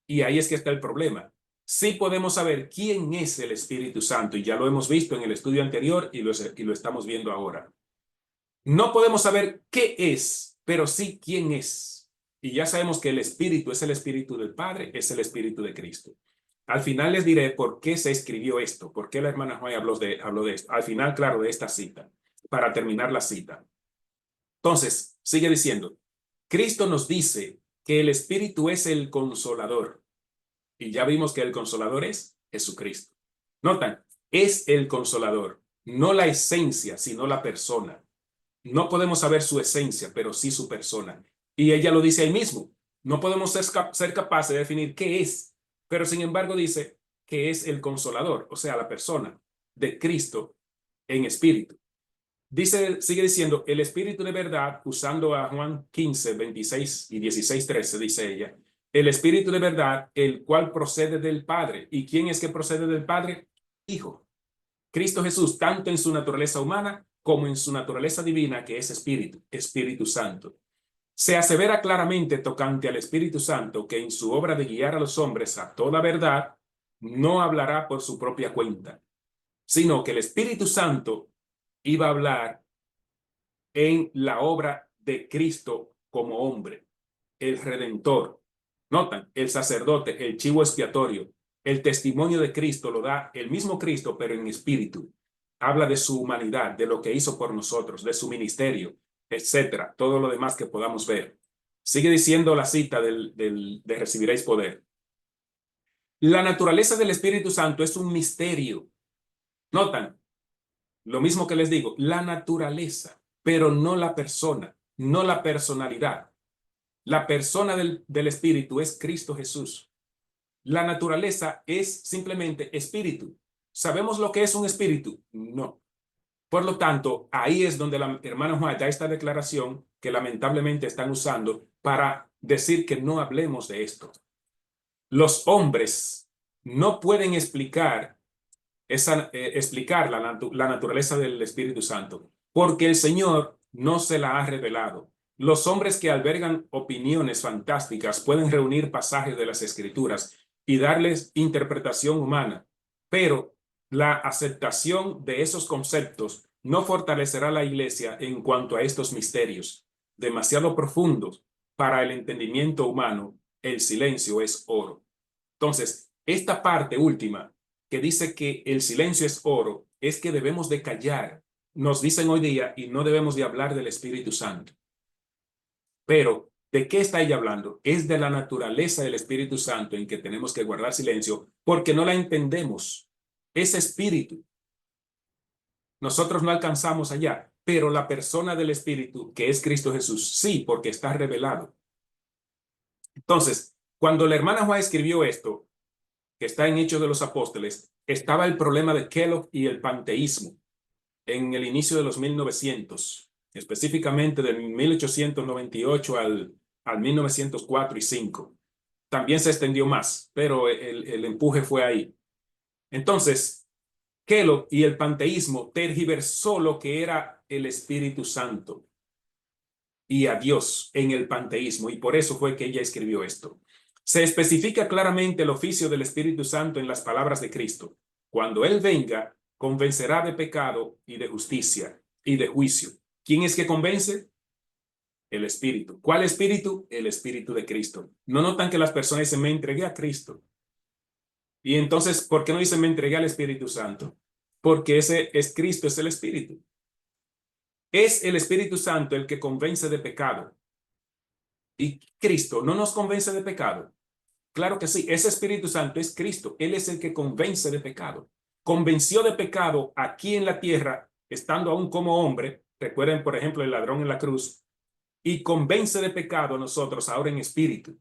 F: Y ahí es que está el problema. Sí podemos saber quién es el Espíritu Santo, y ya lo hemos visto en el estudio anterior y lo estamos viendo ahora. No podemos saber qué es, pero sí quién es. Y ya sabemos que el Espíritu es el Espíritu del Padre, es el Espíritu de Cristo. Al final les diré por qué se escribió esto, por qué la hermana Juan habló de esto. Al final, claro, de esta cita, para terminar la cita. Entonces, sigue diciendo, Cristo nos dice que el Espíritu es el Consolador. Y ya vimos que el Consolador es Jesucristo. Notan, es el Consolador, no la esencia, sino la persona. No podemos saber su esencia, pero sí su persona. Y ella lo dice ahí mismo. No podemos ser capaces de definir qué es, pero sin embargo dice que es el Consolador, o sea, la persona de Cristo en espíritu. sigue diciendo, el Espíritu de verdad, usando a Juan 15, 26 y 16, 13, dice ella, el Espíritu de verdad, el cual procede del Padre. ¿Y quién es que procede del Padre? Hijo. Cristo Jesús, tanto en su naturaleza humana como en su naturaleza divina, que es Espíritu, Espíritu Santo. Se asevera claramente tocante al Espíritu Santo que en su obra de guiar a los hombres a toda verdad, no hablará por su propia cuenta, sino que el Espíritu Santo iba a hablar en la obra de Cristo como hombre, el Redentor. Notan, el sacerdote, el chivo expiatorio, el testimonio de Cristo lo da el mismo Cristo, pero en espíritu. Habla de su humanidad, de lo que hizo por nosotros, de su ministerio, etcétera, todo lo demás que podamos ver. Sigue diciendo la cita de recibiréis poder. La naturaleza del Espíritu Santo es un misterio. Notan, lo mismo que les digo, la naturaleza, pero no la persona, no la personalidad. La persona del Espíritu es Cristo Jesús. La naturaleza es simplemente espíritu. ¿Sabemos lo que es un espíritu? No. Por lo tanto, ahí es donde la hermana Juan da esta declaración que lamentablemente están usando para decir que no hablemos de esto. Los hombres no pueden explicar la naturaleza del Espíritu Santo, porque el Señor no se la ha revelado. Los hombres que albergan opiniones fantásticas pueden reunir pasajes de las Escrituras y darles interpretación humana, pero la aceptación de esos conceptos no fortalecerá la Iglesia en cuanto a estos misterios, demasiado profundos para el entendimiento humano. El silencio es oro. Entonces, esta parte última que dice que el silencio es oro, es que debemos de callar, nos dicen hoy día, y no debemos de hablar del Espíritu Santo. Pero, ¿de qué está ella hablando? Es de la naturaleza del Espíritu Santo en que tenemos que guardar silencio porque no la entendemos. Es espíritu. Nosotros no alcanzamos allá, pero la persona del Espíritu, que es Cristo Jesús, sí, porque está revelado. Entonces, cuando la hermana Juan escribió esto, que está en Hechos de los Apóstoles, estaba el problema de Kellogg y el panteísmo en el inicio de los 1900, específicamente del 1898 al 1904 y 5. También se extendió más, pero el empuje fue ahí. Entonces, Kellogg y el panteísmo tergiversó lo que era el Espíritu Santo y a Dios en el panteísmo, y por eso fue que ella escribió esto. Se especifica claramente el oficio del Espíritu Santo en las palabras de Cristo. Cuando Él venga, convencerá de pecado y de justicia y de juicio. ¿Quién es que convence? El Espíritu. ¿Cuál Espíritu? El Espíritu de Cristo. ¿No notan que las personas dicen, me entregué a Cristo? Y entonces, ¿por qué no dicen, me entregué al Espíritu Santo? Porque ese es Cristo, es el Espíritu. Es el Espíritu Santo el que convence de pecado. Y Cristo no nos convence de pecado. Claro que sí, ese Espíritu Santo es Cristo. Él es el que convence de pecado. Convenció de pecado aquí en la tierra, estando aún como hombre. Recuerden, por ejemplo, el ladrón en la cruz. Y convence de pecado a nosotros ahora en espíritu.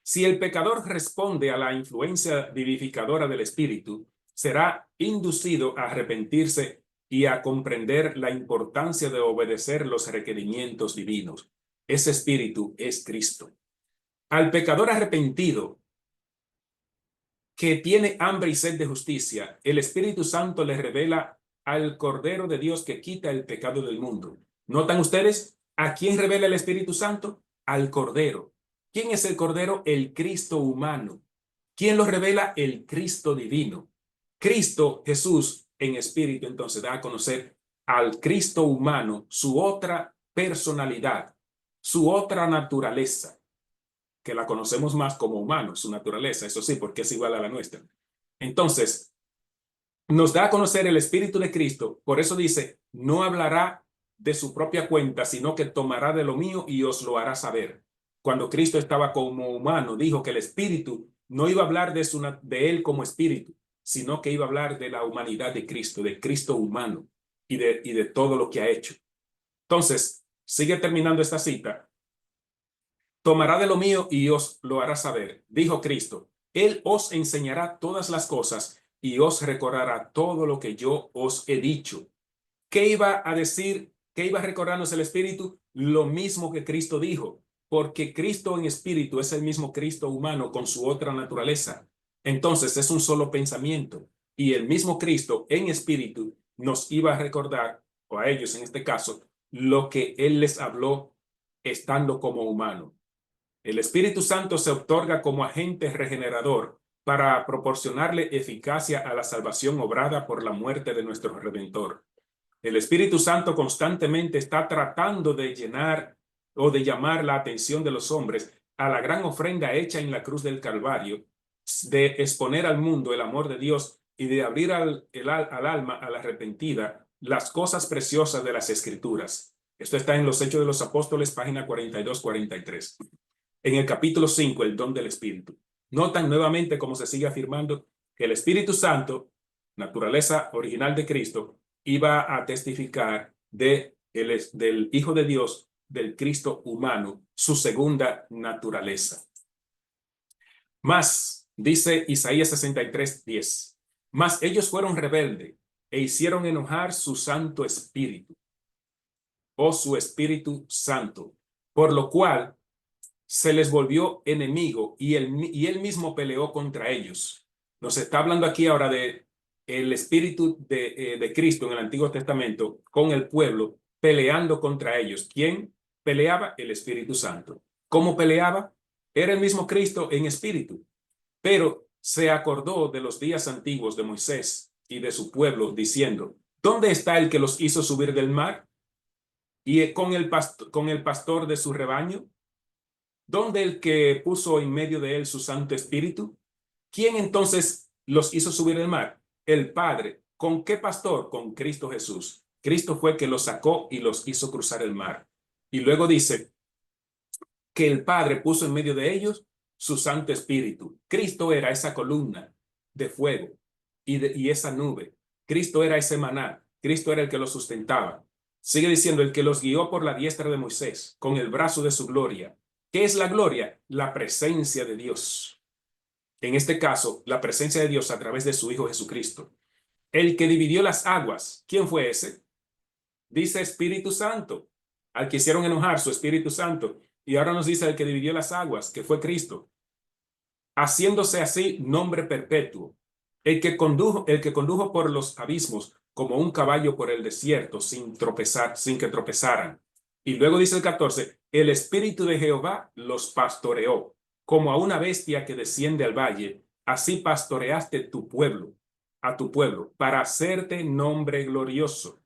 F: Si el pecador responde a la influencia vivificadora del Espíritu, será inducido a arrepentirse y a comprender la importancia de obedecer los requerimientos divinos. Ese Espíritu es Cristo. Al pecador arrepentido que tiene hambre y sed de justicia, el Espíritu Santo le revela al Cordero de Dios que quita el pecado del mundo. ¿Notan ustedes a quién revela el Espíritu Santo? Al Cordero. ¿Quién es el Cordero? El Cristo humano. ¿Quién lo revela? El Cristo divino. Cristo Jesús en espíritu entonces da a conocer al Cristo humano su otra personalidad, su otra naturaleza, que la conocemos más como humano, su naturaleza, eso sí, porque es igual a la nuestra. Entonces, nos da a conocer el Espíritu de Cristo, por eso dice, no hablará de su propia cuenta, sino que tomará de lo mío y os lo hará saber. Cuando Cristo estaba como humano, dijo que el Espíritu no iba a hablar de él como Espíritu, sino que iba a hablar de la humanidad de Cristo humano y de todo lo que ha hecho. Entonces, sigue terminando esta cita. Tomará de lo mío y os lo hará saber, dijo Cristo. Él os enseñará todas las cosas y os recordará todo lo que yo os he dicho. ¿Qué iba a decir? ¿Qué iba a recordarnos el Espíritu? Lo mismo que Cristo dijo, porque Cristo en espíritu es el mismo Cristo humano con su otra naturaleza. Entonces es un solo pensamiento y el mismo Cristo en espíritu nos iba a recordar, o a ellos en este caso, lo que Él les habló estando como humano. El Espíritu Santo se otorga como agente regenerador para proporcionarle eficacia a la salvación obrada por la muerte de nuestro Redentor. El Espíritu Santo constantemente está tratando de llenar o de llamar la atención de los hombres a la gran ofrenda hecha en la cruz del Calvario, de exponer al mundo el amor de Dios y de abrir al alma a la arrepentida las cosas preciosas de las Escrituras. Esto está en los Hechos de los Apóstoles, página 42-43. En el capítulo 5, el don del Espíritu. Notan nuevamente cómo se sigue afirmando que el Espíritu Santo, naturaleza original de Cristo, iba a testificar del Hijo de Dios, del Cristo humano, su segunda naturaleza. Más, dice Isaías 63:10, mas ellos fueron rebeldes e hicieron enojar su Santo Espíritu, o su Espíritu Santo, por lo cual se les volvió enemigo y él mismo peleó contra ellos. Nos está hablando aquí ahora de el Espíritu de Cristo en el Antiguo Testamento con el pueblo peleando contra ellos. ¿Quién peleaba? El Espíritu Santo. ¿Cómo peleaba? Era el mismo Cristo en espíritu, pero se acordó de los días antiguos de Moisés y de su pueblo diciendo, ¿dónde está el que los hizo subir del mar? Y con el pastor de su rebaño, ¿dónde el que puso en medio de él su Santo Espíritu? ¿Quién entonces los hizo subir del mar? El Padre. ¿Con qué pastor? Con Cristo Jesús. Cristo fue que los sacó y los hizo cruzar el mar. Y luego dice que el Padre puso en medio de ellos su Santo Espíritu. Cristo era esa columna de fuego y esa nube. Cristo era ese maná. Cristo era el que los sustentaba. Sigue diciendo, el que los guió por la diestra de Moisés, con el brazo de su gloria. ¿Qué es la gloria? La presencia de Dios. En este caso, la presencia de Dios a través de su Hijo Jesucristo. El que dividió las aguas, ¿quién fue ese? Dice Espíritu Santo. Al que hicieron enojar, su Espíritu Santo. Y ahora nos dice el que dividió las aguas, que fue Cristo. Haciéndose así nombre perpetuo. El que condujo por los abismos como un caballo por el desierto sin que tropezaran. Y luego dice el 14, el Espíritu de Jehová los pastoreó, como a una bestia que desciende al valle, así pastoreaste a tu pueblo, para hacerte nombre glorioso.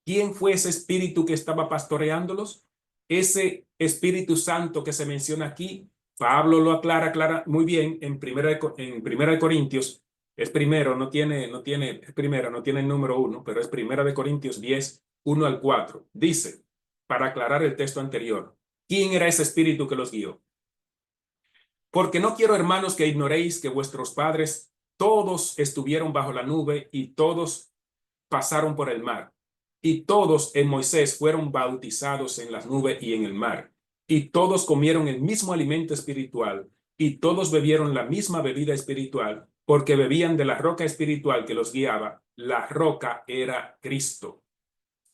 F: ¿Quién fue ese Espíritu que estaba pastoreándolos? Ese Espíritu Santo que se menciona aquí, Pablo lo aclara muy bien en Primera de Corintios, es primero, no tiene el número 1, pero es Primera de Corintios 10, 1 al 4. Dice, para aclarar el texto anterior, ¿quién era ese Espíritu que los guió? Porque no quiero, hermanos, que ignoréis que vuestros padres todos estuvieron bajo la nube y todos pasaron por el mar. Y todos en Moisés fueron bautizados en la nube y en el mar. Y todos comieron el mismo alimento espiritual y todos bebieron la misma bebida espiritual, porque bebían de la roca espiritual que los guiaba. La roca era Cristo.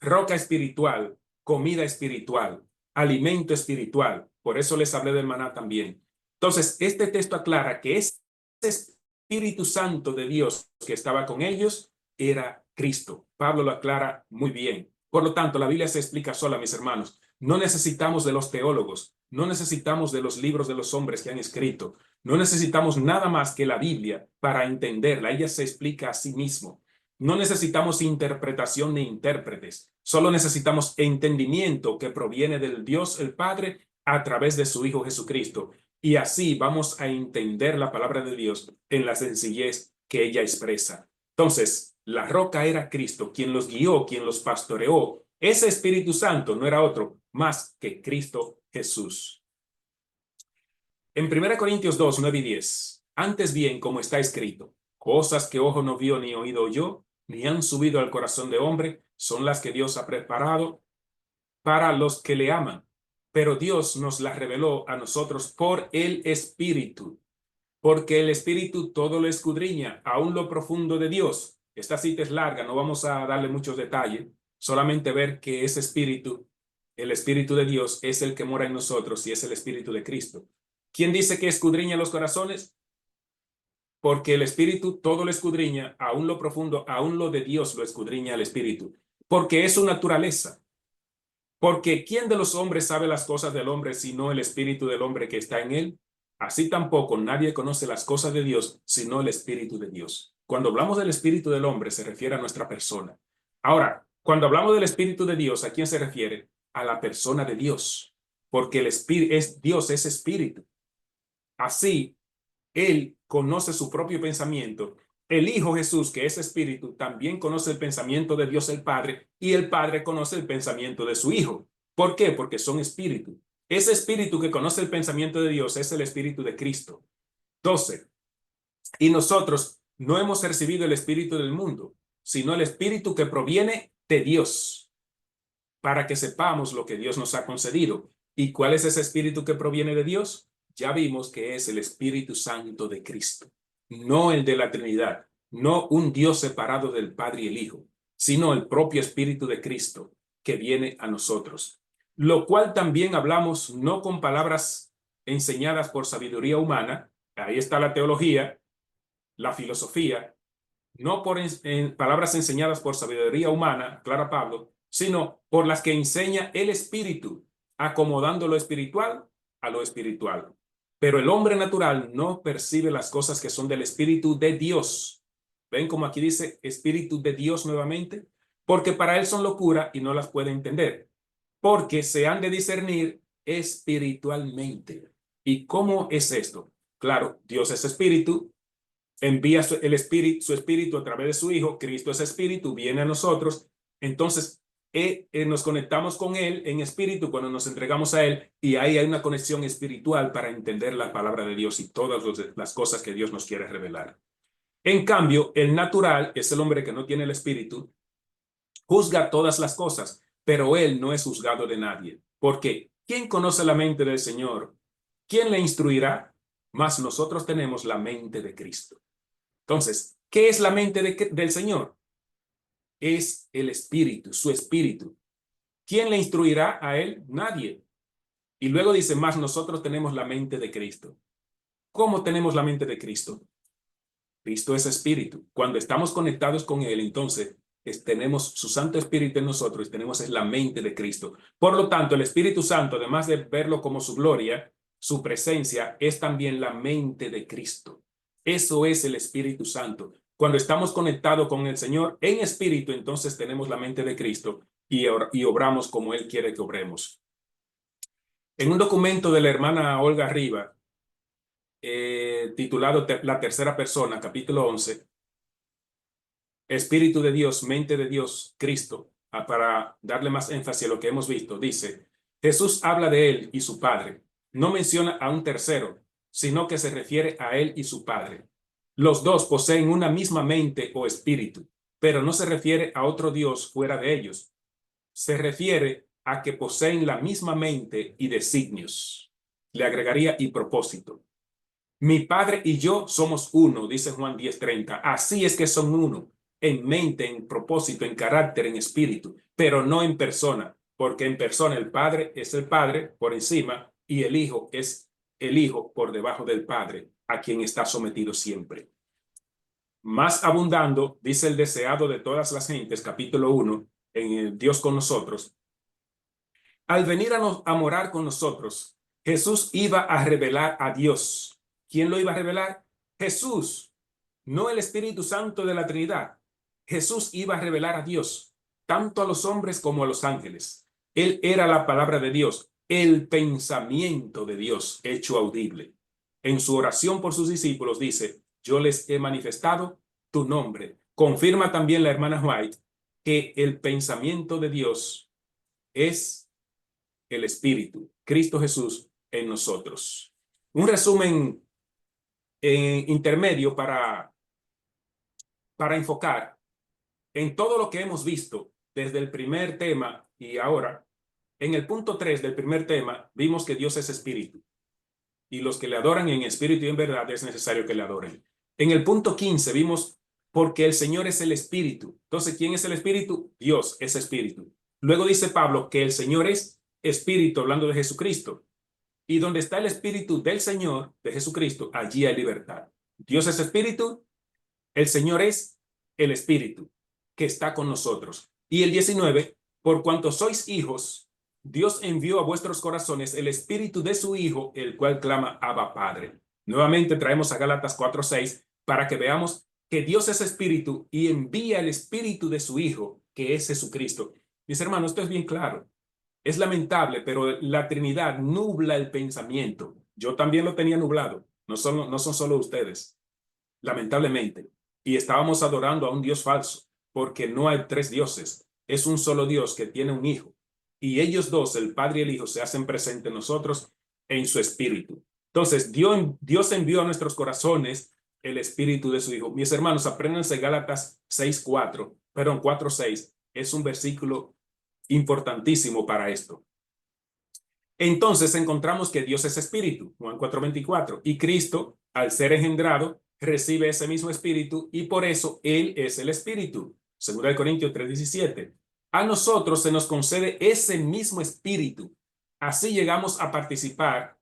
F: Roca espiritual, comida espiritual, alimento espiritual. Por eso les hablé del maná también. Entonces, este texto aclara que ese Espíritu Santo de Dios que estaba con ellos era Cristo. Pablo lo aclara muy bien. Por lo tanto, la Biblia se explica sola, mis hermanos. No necesitamos de los teólogos, no necesitamos de los libros de los hombres que han escrito, no necesitamos nada más que la Biblia para entenderla. Ella se explica a sí mismo. No necesitamos interpretación ni intérpretes, solo necesitamos entendimiento que proviene del Dios el Padre a través de su Hijo Jesucristo. Y así vamos a entender la palabra de Dios en la sencillez que ella expresa. Entonces, la roca era Cristo, quien los guió, quien los pastoreó. Ese Espíritu Santo no era otro más que Cristo Jesús. En 1 Corintios 2, 9 y 10, antes bien, como está escrito, cosas que ojo no vio ni oído oyó, ni han subido al corazón de hombre, son las que Dios ha preparado para los que le aman. Pero Dios nos las reveló a nosotros por el Espíritu, porque el Espíritu todo lo escudriña, aún lo profundo de Dios. Esta cita es larga, no vamos a darle muchos detalles, solamente ver que ese espíritu, el espíritu de Dios, es el que mora en nosotros y es el espíritu de Cristo. ¿Quién dice que escudriña los corazones? Porque el espíritu todo lo escudriña, aún lo profundo, aún lo de Dios lo escudriña el espíritu, porque es su naturaleza. Porque ¿quién de los hombres sabe las cosas del hombre sino el espíritu del hombre que está en él? Así tampoco nadie conoce las cosas de Dios sino el espíritu de Dios. Cuando hablamos del espíritu del hombre se refiere a nuestra persona. Ahora, cuando hablamos del espíritu de Dios, ¿a quién se refiere? A la persona de Dios, porque el espíritu es Dios, es espíritu. Así, él conoce su propio pensamiento. El Hijo Jesús, que es espíritu, también conoce el pensamiento de Dios el Padre, y el Padre conoce el pensamiento de su Hijo. ¿Por qué? Porque son espíritu. Ese espíritu que conoce el pensamiento de Dios es el espíritu de Cristo. 12. Y nosotros no hemos recibido el espíritu del mundo, sino el espíritu que proviene de Dios, para que sepamos lo que Dios nos ha concedido. ¿Y cuál es ese espíritu que proviene de Dios? Ya vimos que es el Espíritu Santo de Cristo, no el de la Trinidad, no un Dios separado del Padre y el Hijo, sino el propio Espíritu de Cristo que viene a nosotros. Lo cual también hablamos no con palabras enseñadas por sabiduría humana, ahí está la teología, la filosofía, no por palabras enseñadas por sabiduría humana, aclara Pablo, sino por las que enseña el Espíritu, acomodando lo espiritual a lo espiritual. Pero el hombre natural no percibe las cosas que son del Espíritu de Dios. ¿Ven como aquí dice Espíritu de Dios nuevamente? Porque para él son locura y no las puede entender. Porque se han de discernir espiritualmente. ¿Y cómo es esto? Claro, Dios es Espíritu, envía su Espíritu a través de su Hijo, Cristo es Espíritu, viene a nosotros, entonces nos conectamos con Él en espíritu cuando nos entregamos a Él, y ahí hay una conexión espiritual para entender la palabra de Dios y todas las cosas que Dios nos quiere revelar. En cambio, el natural es el hombre que no tiene el Espíritu, juzga todas las cosas, pero él no es juzgado de nadie. Porque ¿quién conoce la mente del Señor? ¿Quién le instruirá? Mas nosotros tenemos la mente de Cristo. Entonces, ¿qué es la mente del Señor? Es el Espíritu, su Espíritu. ¿Quién le instruirá a él? Nadie. Y luego dice, más nosotros tenemos la mente de Cristo. ¿Cómo tenemos la mente de Cristo? Cristo es Espíritu. Cuando estamos conectados con Él, entonces tenemos su Santo Espíritu en nosotros y tenemos la mente de Cristo. Por lo tanto, el Espíritu Santo, además de verlo como su gloria, su presencia, es también la mente de Cristo. Eso es el Espíritu Santo. Cuando estamos conectados con el Señor en espíritu, entonces tenemos la mente de Cristo y obramos como Él quiere que obremos. En un documento de la hermana Olga Riva, titulado La Tercera Persona, capítulo 11, Espíritu de Dios, mente de Dios, Cristo, para darle más énfasis a lo que hemos visto, dice, Jesús habla de Él y su Padre. No menciona a un tercero, sino que se refiere a Él y su Padre. Los dos poseen una misma mente o espíritu, pero no se refiere a otro Dios fuera de ellos. Se refiere a que poseen la misma mente y designios. Le agregaría y propósito. Mi Padre y yo somos uno, dice Juan 10:30. Así es que son uno, en mente, en propósito, en carácter, en espíritu, pero no en persona, porque en persona el Padre es el Padre por encima y el Hijo es el Hijo por debajo del Padre, a quien está sometido siempre. Más abundando, dice el deseado de todas las gentes, capítulo 1, en el Dios con nosotros. Al venir a morar con nosotros, Jesús iba a revelar a Dios. ¿Quién lo iba a revelar? Jesús, no el Espíritu Santo de la Trinidad. Jesús iba a revelar a Dios, tanto a los hombres como a los ángeles. Él era la palabra de Dios, el pensamiento de Dios hecho audible. En su oración por sus discípulos dice, yo les he manifestado tu nombre. Confirma también la hermana White que el pensamiento de Dios es el Espíritu, Cristo Jesús en nosotros. Un resumen intermedio para enfocar en todo lo que hemos visto desde el primer tema y ahora. En el punto 3 del primer tema vimos que Dios es Espíritu y los que le adoran en espíritu y en verdad es necesario que le adoren. En el punto 15 vimos porque el Señor es el Espíritu. Entonces, ¿quién es el Espíritu? Dios es Espíritu. Luego dice Pablo que el Señor es Espíritu, hablando de Jesucristo. Y donde está el Espíritu del Señor, de Jesucristo, allí hay libertad. Dios es Espíritu, el Señor es el Espíritu que está con nosotros. Y el 19, por cuanto sois hijos, Dios envió a vuestros corazones el Espíritu de su Hijo, el cual clama Abba Padre. Nuevamente traemos a Gálatas 4:6 para que veamos que Dios es Espíritu y envía el Espíritu de su Hijo, que es Jesucristo. Mis hermanos, esto es bien claro. Es lamentable, pero la Trinidad nubla el pensamiento. Yo también lo tenía nublado. No son solo ustedes, lamentablemente. Y estábamos adorando a un Dios falso, porque no hay tres dioses. Es un solo Dios que tiene un Hijo. Y ellos dos, el Padre y el Hijo, se hacen presentes en nosotros en su Espíritu. Entonces, Dios envió a nuestros corazones el Espíritu de su Hijo. Mis hermanos, apréndanse Gálatas 4:6. Es un versículo importantísimo para esto. Entonces encontramos que Dios es Espíritu, Juan 4:24, y Cristo, al ser engendrado, recibe ese mismo Espíritu y por eso Él es el Espíritu. 2 Corintios 3:17. A nosotros se nos concede ese mismo Espíritu. Así llegamos a participar,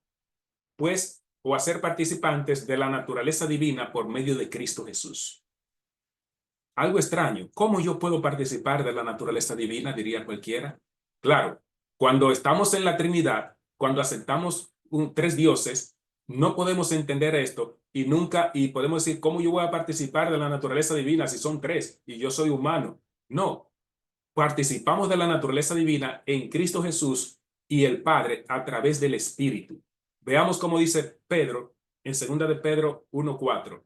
F: pues, o a ser participantes de la naturaleza divina por medio de Cristo Jesús. Algo extraño. ¿Cómo yo puedo participar de la naturaleza divina? Diría cualquiera. Claro, cuando estamos en la Trinidad, cuando aceptamos tres dioses, no podemos entender esto y podemos decir, ¿cómo yo voy a participar de la naturaleza divina si son tres y yo soy humano? No, participamos de la naturaleza divina en Cristo Jesús y el Padre a través del Espíritu. Veamos cómo dice Pedro en 2 de Pedro 1:4.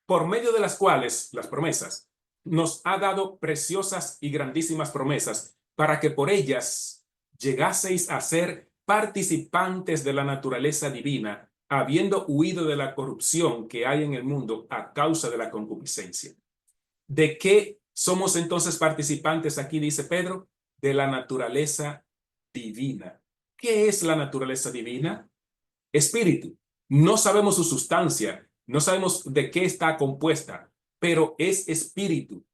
F: Por medio de las cuales, las promesas, nos ha dado preciosas y grandísimas promesas, para que por ellas llegaseis a ser participantes de la naturaleza divina, habiendo huido de la corrupción que hay en el mundo a causa de la concupiscencia. ¿De qué somos entonces participantes aquí, dice Pedro? De la naturaleza divina. ¿Qué es la naturaleza divina? Espíritu. No sabemos su sustancia. No sabemos de qué está compuesta, pero es espíritu.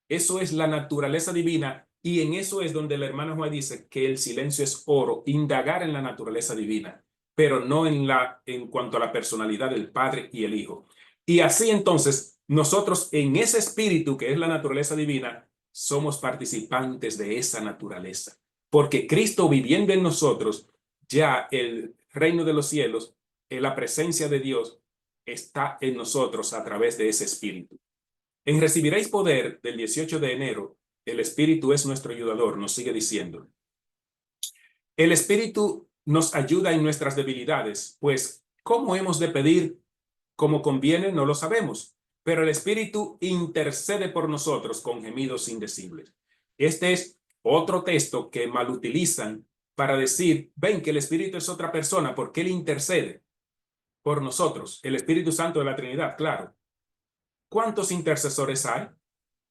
F: Eso es la naturaleza divina y en eso es donde la hermana Juan dice que el silencio es oro, indagar en la naturaleza divina, pero no en cuanto a la personalidad del Padre y el Hijo. Y así entonces, nosotros en ese espíritu que es la naturaleza divina, somos participantes de esa naturaleza. Porque Cristo viviendo en nosotros, ya el reino de los cielos, en la presencia de Dios, está en nosotros a través de ese Espíritu. En Recibiréis Poder del 18 de enero, el Espíritu es nuestro ayudador, nos sigue diciendo. El Espíritu nos ayuda en nuestras debilidades, pues ¿cómo hemos de pedir como conviene? No lo sabemos, pero el Espíritu intercede por nosotros con gemidos indecibles. Este es otro texto que malutilizan para decir, ven que el Espíritu es otra persona porque Él intercede por nosotros, el Espíritu Santo de la Trinidad, claro. ¿Cuántos intercesores hay?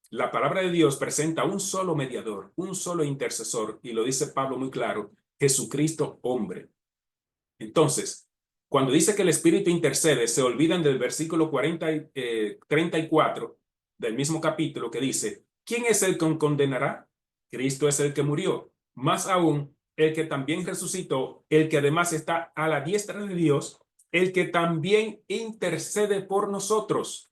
F: La palabra de Dios presenta un solo mediador, un solo intercesor, y lo dice Pablo muy claro, Jesucristo hombre. Entonces, cuando dice que el Espíritu intercede, se olvidan del versículo 34 del mismo capítulo que dice, ¿quién es el que condenará? Cristo es el que murió, más aún el que también resucitó, el que además está a la diestra de Dios, el que también intercede por nosotros.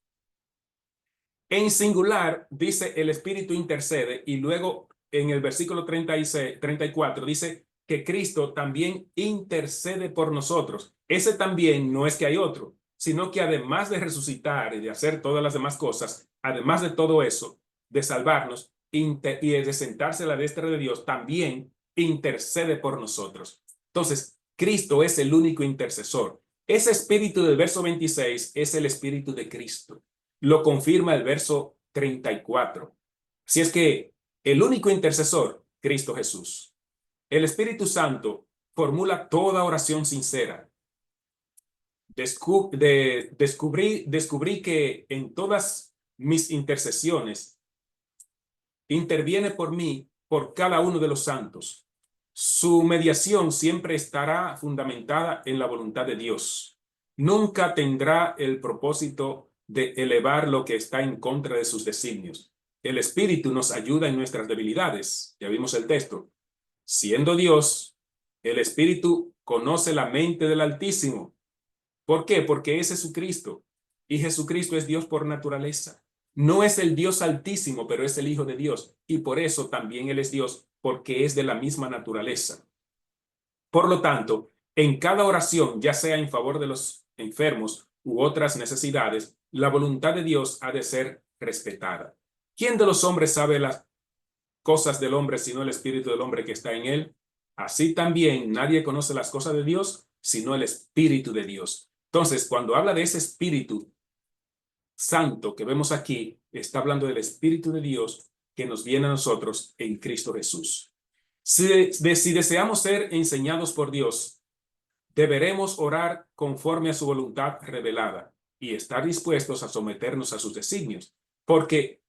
F: En singular, dice el Espíritu intercede, y luego en el versículo 34 dice que Cristo también intercede por nosotros. Ese también no es que hay otro, sino que además de resucitar y de hacer todas las demás cosas, además de todo eso, de salvarnos y de sentarse a la diestra de Dios, también intercede por nosotros. Entonces, Cristo es el único intercesor. Ese espíritu del verso 26 es el espíritu de Cristo. Lo confirma el verso 34. Así es que el único intercesor, Cristo Jesús. El Espíritu Santo formula toda oración sincera. Descubrí que en todas mis intercesiones interviene por mí, por cada uno de los santos. Su mediación siempre estará fundamentada en la voluntad de Dios. Nunca tendrá el propósito de elevar lo que está en contra de sus designios. El Espíritu nos ayuda en nuestras debilidades. Ya vimos el texto. Siendo Dios, el Espíritu conoce la mente del Altísimo. ¿Por qué? Porque es Jesucristo. Y Jesucristo es Dios por naturaleza. No es el Dios Altísimo, pero es el Hijo de Dios. Y por eso también Él es Dios, porque es de la misma naturaleza. Por lo tanto, en cada oración, ya sea en favor de los enfermos u otras necesidades, la voluntad de Dios ha de ser respetada. ¿Quién de los hombres sabe las cosas del hombre sino el espíritu del hombre que está en él? Así también nadie conoce las cosas de Dios sino el Espíritu de Dios. Entonces, cuando habla de ese Espíritu Santo que vemos aquí, está hablando del Espíritu de Dios que nos viene a nosotros en Cristo Jesús. Si deseamos ser enseñados por Dios, deberemos orar conforme a su voluntad revelada y estar dispuestos a someternos a sus designios, porque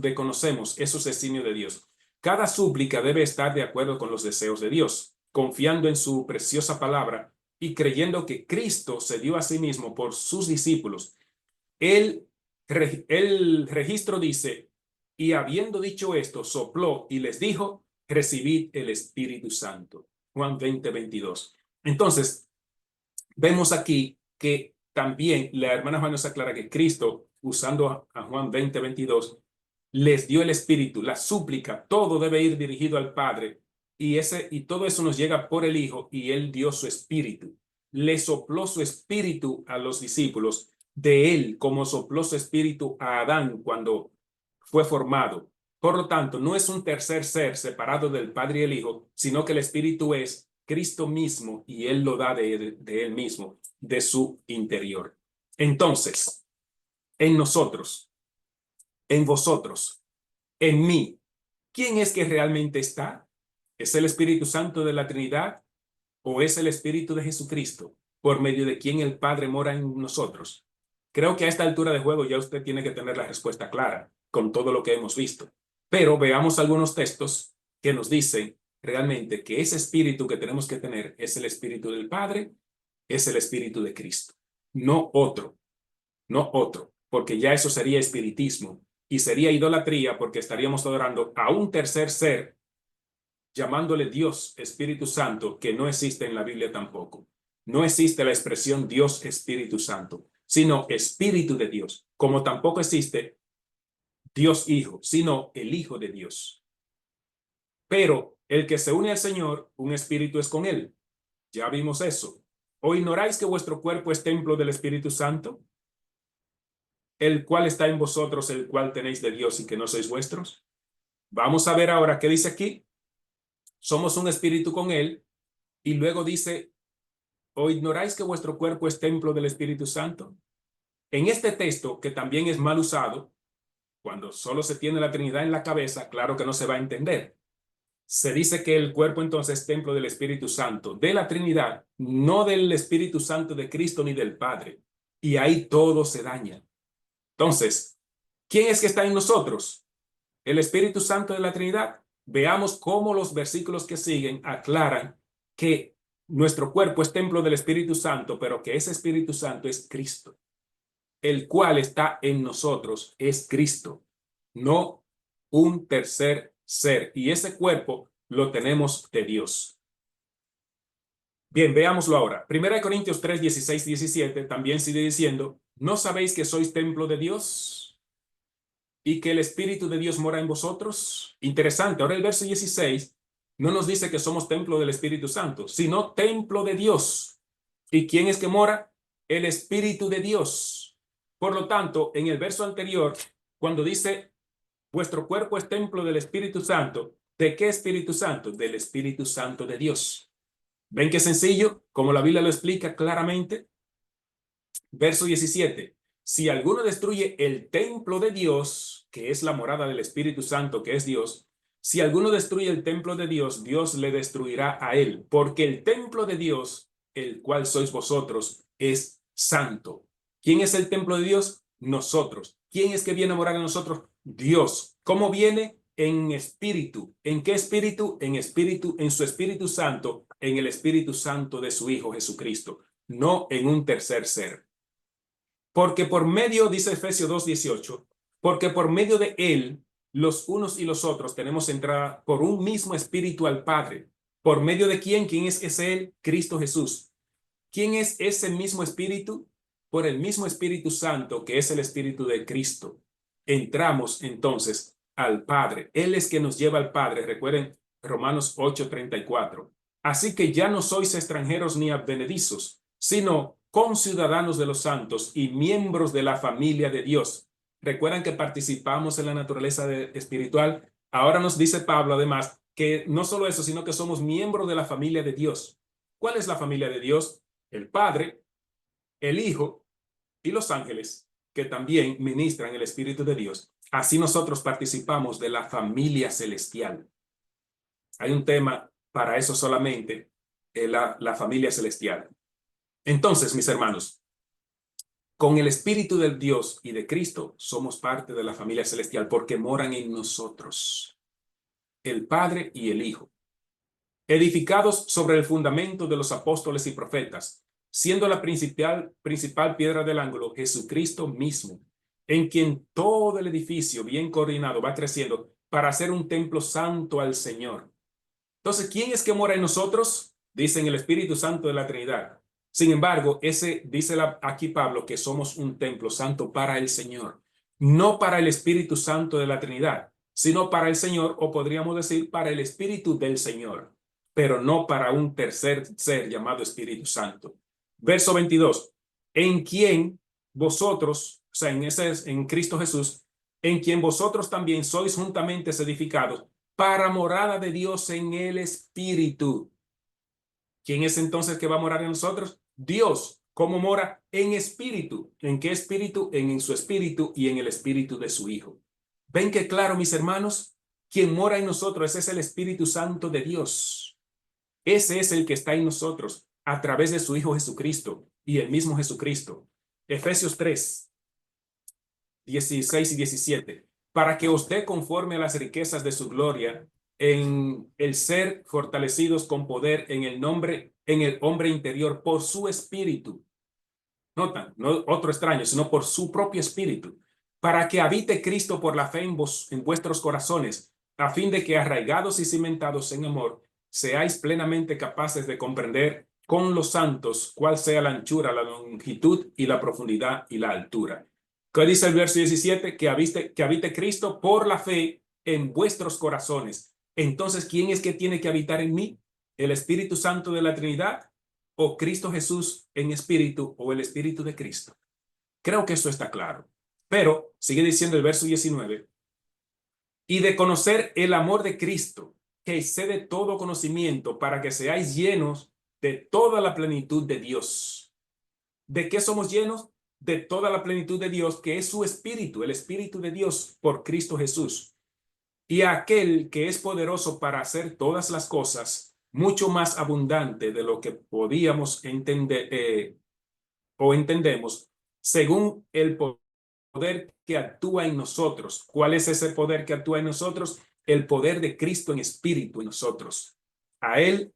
F: desconocemos esos designios de Dios. Cada súplica debe estar de acuerdo con los deseos de Dios, confiando en su preciosa palabra y creyendo que Cristo se dio a sí mismo por sus discípulos. El registro dice, y habiendo dicho esto, sopló y les dijo, recibid el Espíritu Santo. Juan 20:22. Entonces, vemos aquí que también la hermana Juan nos aclara que Cristo, usando a Juan 20:22, les dio el Espíritu, la súplica, todo debe ir dirigido al Padre, y todo eso nos llega por el Hijo, y Él dio su Espíritu. Le sopló su Espíritu a los discípulos, de Él, como sopló su Espíritu a Adán cuando fue formado. Por lo tanto, no es un tercer ser separado del Padre y el Hijo, sino que el Espíritu es Cristo mismo y Él lo da de Él mismo, de su interior. Entonces, en nosotros, en vosotros, en mí, ¿quién es que realmente está? ¿Es el Espíritu Santo de la Trinidad o es el Espíritu de Jesucristo, por medio de quien el Padre mora en nosotros? Creo que a esta altura de juego ya usted tiene que tener la respuesta clara con todo lo que hemos visto. Pero veamos algunos textos que nos dicen realmente que ese espíritu que tenemos que tener es el Espíritu del Padre, es el Espíritu de Cristo, no otro, porque ya eso sería espiritismo y sería idolatría porque estaríamos adorando a un tercer ser, llamándole Dios Espíritu Santo, que no existe en la Biblia tampoco. No existe la expresión Dios Espíritu Santo, sino Espíritu de Dios, como tampoco existe Dios Hijo, sino el Hijo de Dios. Pero el que se une al Señor, un espíritu es con él. Ya vimos eso. ¿O ignoráis que vuestro cuerpo es templo del Espíritu Santo, el cual está en vosotros, el cual tenéis de Dios y que no sois vuestros? Vamos a ver ahora qué dice aquí. Somos un espíritu con él, y luego dice, ¿o ignoráis que vuestro cuerpo es templo del Espíritu Santo? En este texto, que también es mal usado, cuando solo se tiene la Trinidad en la cabeza, claro que no se va a entender. Se dice que el cuerpo entonces es templo del Espíritu Santo, de la Trinidad, no del Espíritu Santo de Cristo ni del Padre. Y ahí todo se daña. Entonces, ¿quién es que está en nosotros? ¿El Espíritu Santo de la Trinidad? Veamos cómo los versículos que siguen aclaran que nuestro cuerpo es templo del Espíritu Santo, pero que ese Espíritu Santo es Cristo. El cual está en nosotros es Cristo, no un tercer ser. Y ese cuerpo lo tenemos de Dios. Bien, veámoslo ahora. 1 Corintios 3, 16, 17 también sigue diciendo, ¿no sabéis que sois templo de Dios y que el Espíritu de Dios mora en vosotros? Interesante. Ahora el verso 16 no nos dice que somos templo del Espíritu Santo, sino templo de Dios. ¿Y quién es que mora? El Espíritu de Dios. Por lo tanto, en el verso anterior, cuando dice, vuestro cuerpo es templo del Espíritu Santo, ¿de qué Espíritu Santo? Del Espíritu Santo de Dios. ¿Ven qué sencillo? Como la Biblia lo explica claramente. Verso 17. Si alguno destruye el templo de Dios, que es la morada del Espíritu Santo, que es Dios, si alguno destruye el templo de Dios, Dios le destruirá a él, porque el templo de Dios, el cual sois vosotros, es santo. ¿Quién es el templo de Dios? Nosotros. ¿Quién es que viene a morar en nosotros? Dios. ¿Cómo viene? En espíritu. ¿En qué espíritu? En espíritu, en su Espíritu Santo, en el Espíritu Santo de su Hijo Jesucristo, no en un tercer ser. Porque por medio, dice Efesios 2:18, porque por medio de él, los unos y los otros tenemos entrada por un mismo espíritu al Padre. ¿Por medio de quién? ¿Quién es él? Cristo Jesús. ¿Quién es ese mismo espíritu? Por el mismo Espíritu Santo, que es el Espíritu de Cristo. Entramos entonces al Padre. Él es que nos lleva al Padre. Recuerden Romanos 8:34. Así que ya no sois extranjeros ni advenedizos, sino conciudadanos de los santos y miembros de la familia de Dios. Recuerdan que participamos en la naturaleza espiritual. Ahora nos dice Pablo, además, que no solo eso, sino que somos miembros de la familia de Dios. ¿Cuál es la familia de Dios? El Padre, el Hijo y los ángeles, que también ministran el Espíritu de Dios. Así nosotros participamos de la familia celestial. Hay un tema para eso solamente, la familia celestial. Entonces, mis hermanos, con el Espíritu del Dios y de Cristo somos parte de la familia celestial porque moran en nosotros, el Padre y el Hijo, edificados sobre el fundamento de los apóstoles y profetas, siendo la principal piedra del ángulo Jesucristo mismo, en quien todo el edificio bien coordinado va creciendo para ser un templo santo al Señor. Entonces, ¿quién es que mora en nosotros? Dicen el Espíritu Santo de la Trinidad. Sin embargo, dice aquí Pablo que somos un templo santo para el Señor, no para el Espíritu Santo de la Trinidad, sino para el Señor, o podríamos decir para el Espíritu del Señor, pero no para un tercer ser llamado Espíritu Santo. Verso 22, en quien vosotros, o sea, en Cristo Jesús, en quien vosotros también sois juntamente edificados para morada de Dios en el Espíritu. ¿Quién es entonces que va a morar en nosotros? Dios. ¿Cómo mora? En espíritu. ¿En qué espíritu? En su espíritu y en el espíritu de su Hijo. ¿Ven que claro, mis hermanos? Quien mora en nosotros, ese es el Espíritu Santo de Dios. Ese es el que está en nosotros a través de su Hijo Jesucristo y el mismo Jesucristo. Efesios 3, 16 y 17. Para que os dé conforme a las riquezas de su gloria en el ser fortalecidos con poder en el hombre interior por su espíritu. Notan, no otro extraño, sino por su propio espíritu, para que habite Cristo por la fe en vuestros corazones, a fin de que arraigados y cimentados en amor, seáis plenamente capaces de comprender con los santos cuál sea la anchura, la longitud y la profundidad y la altura. ¿Qué dice el verso 17? Que habite Cristo por la fe en vuestros corazones. Entonces, ¿quién es que tiene que habitar en mí? ¿El Espíritu Santo de la Trinidad o Cristo Jesús en espíritu o el Espíritu de Cristo? Creo que eso está claro. Pero sigue diciendo el verso 19. Y de conocer el amor de Cristo, que excede todo conocimiento, para que seáis llenos de toda la plenitud de Dios. ¿De qué somos llenos? De toda la plenitud de Dios, que es su Espíritu, el Espíritu de Dios por Cristo Jesús. Y aquel que es poderoso para hacer todas las cosas, mucho más abundante de lo que podíamos entender o entendemos, según el poder que actúa en nosotros. ¿Cuál es ese poder que actúa en nosotros? El poder de Cristo en espíritu en nosotros. A él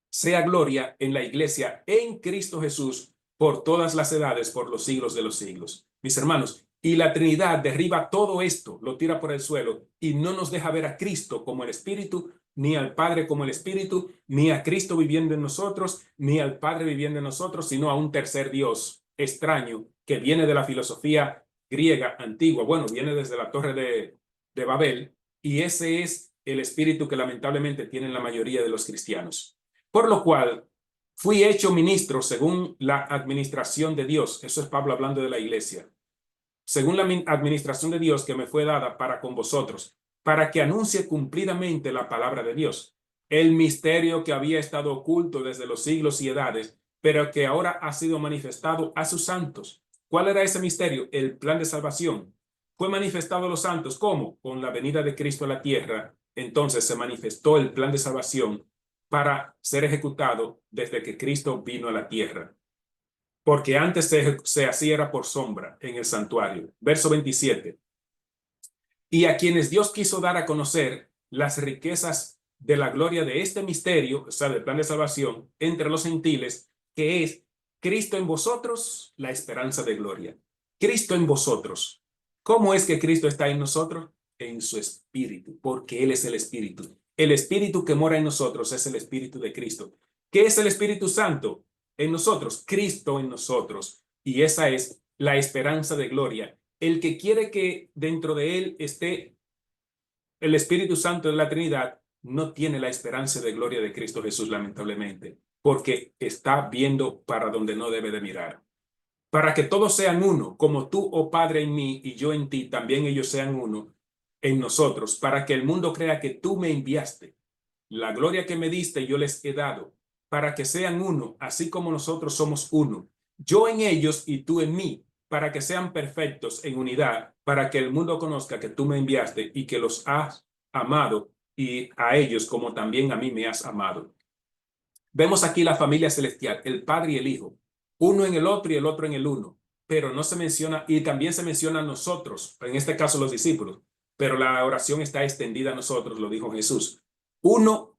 F: sea gloria en la iglesia en Cristo Jesús por todas las edades, por los siglos de los siglos. Mis hermanos, y la Trinidad derriba todo esto, lo tira por el suelo y no nos deja ver a Cristo como el Espíritu, ni al Padre como el Espíritu, ni a Cristo viviendo en nosotros, ni al Padre viviendo en nosotros, sino a un tercer Dios extraño que viene de la filosofía griega antigua. Bueno, viene desde la Torre de Babel, y ese es el espíritu que lamentablemente tienen la mayoría de los cristianos. Por lo cual, fui hecho ministro según la administración de Dios. Eso es Pablo hablando de la iglesia. Según la administración de Dios que me fue dada para con vosotros, para que anuncie cumplidamente la palabra de Dios, el misterio que había estado oculto desde los siglos y edades, pero que ahora ha sido manifestado a sus santos. ¿Cuál era ese misterio? El plan de salvación. Fue manifestado a los santos. ¿Cómo? Con la venida de Cristo a la tierra. Entonces se manifestó el plan de salvación para ser ejecutado desde que Cristo vino a la tierra. Porque antes se hacía era por sombra en el santuario. Verso 27. Y a quienes Dios quiso dar a conocer las riquezas de la gloria de este misterio, o sea, del plan de salvación, entre los gentiles, que es Cristo en vosotros, la esperanza de gloria. Cristo en vosotros. ¿Cómo es que Cristo está en nosotros? En su espíritu, porque Él es el espíritu. El espíritu que mora en nosotros es el espíritu de Cristo. ¿Qué es el Espíritu Santo en nosotros? Cristo en nosotros. Y esa es la esperanza de gloria. El que quiere que dentro de él esté el Espíritu Santo de la Trinidad no tiene la esperanza de gloria de Cristo Jesús, lamentablemente, porque está viendo para donde no debe de mirar. Para que todos sean uno, como tú, oh Padre, en mí y yo en ti, también ellos sean uno en nosotros, para que el mundo crea que tú me enviaste. La gloria que me diste yo les he dado, para que sean uno, así como nosotros somos uno. Yo en ellos y tú en mí, para que sean perfectos en unidad, para que el mundo conozca que tú me enviaste y que los has amado, y a ellos como también a mí me has amado. Vemos aquí la familia celestial, el Padre y el Hijo, uno en el otro y el otro en el uno, pero no se menciona, y también se menciona a nosotros, en este caso los discípulos, pero la oración está extendida a nosotros, lo dijo Jesús. Uno,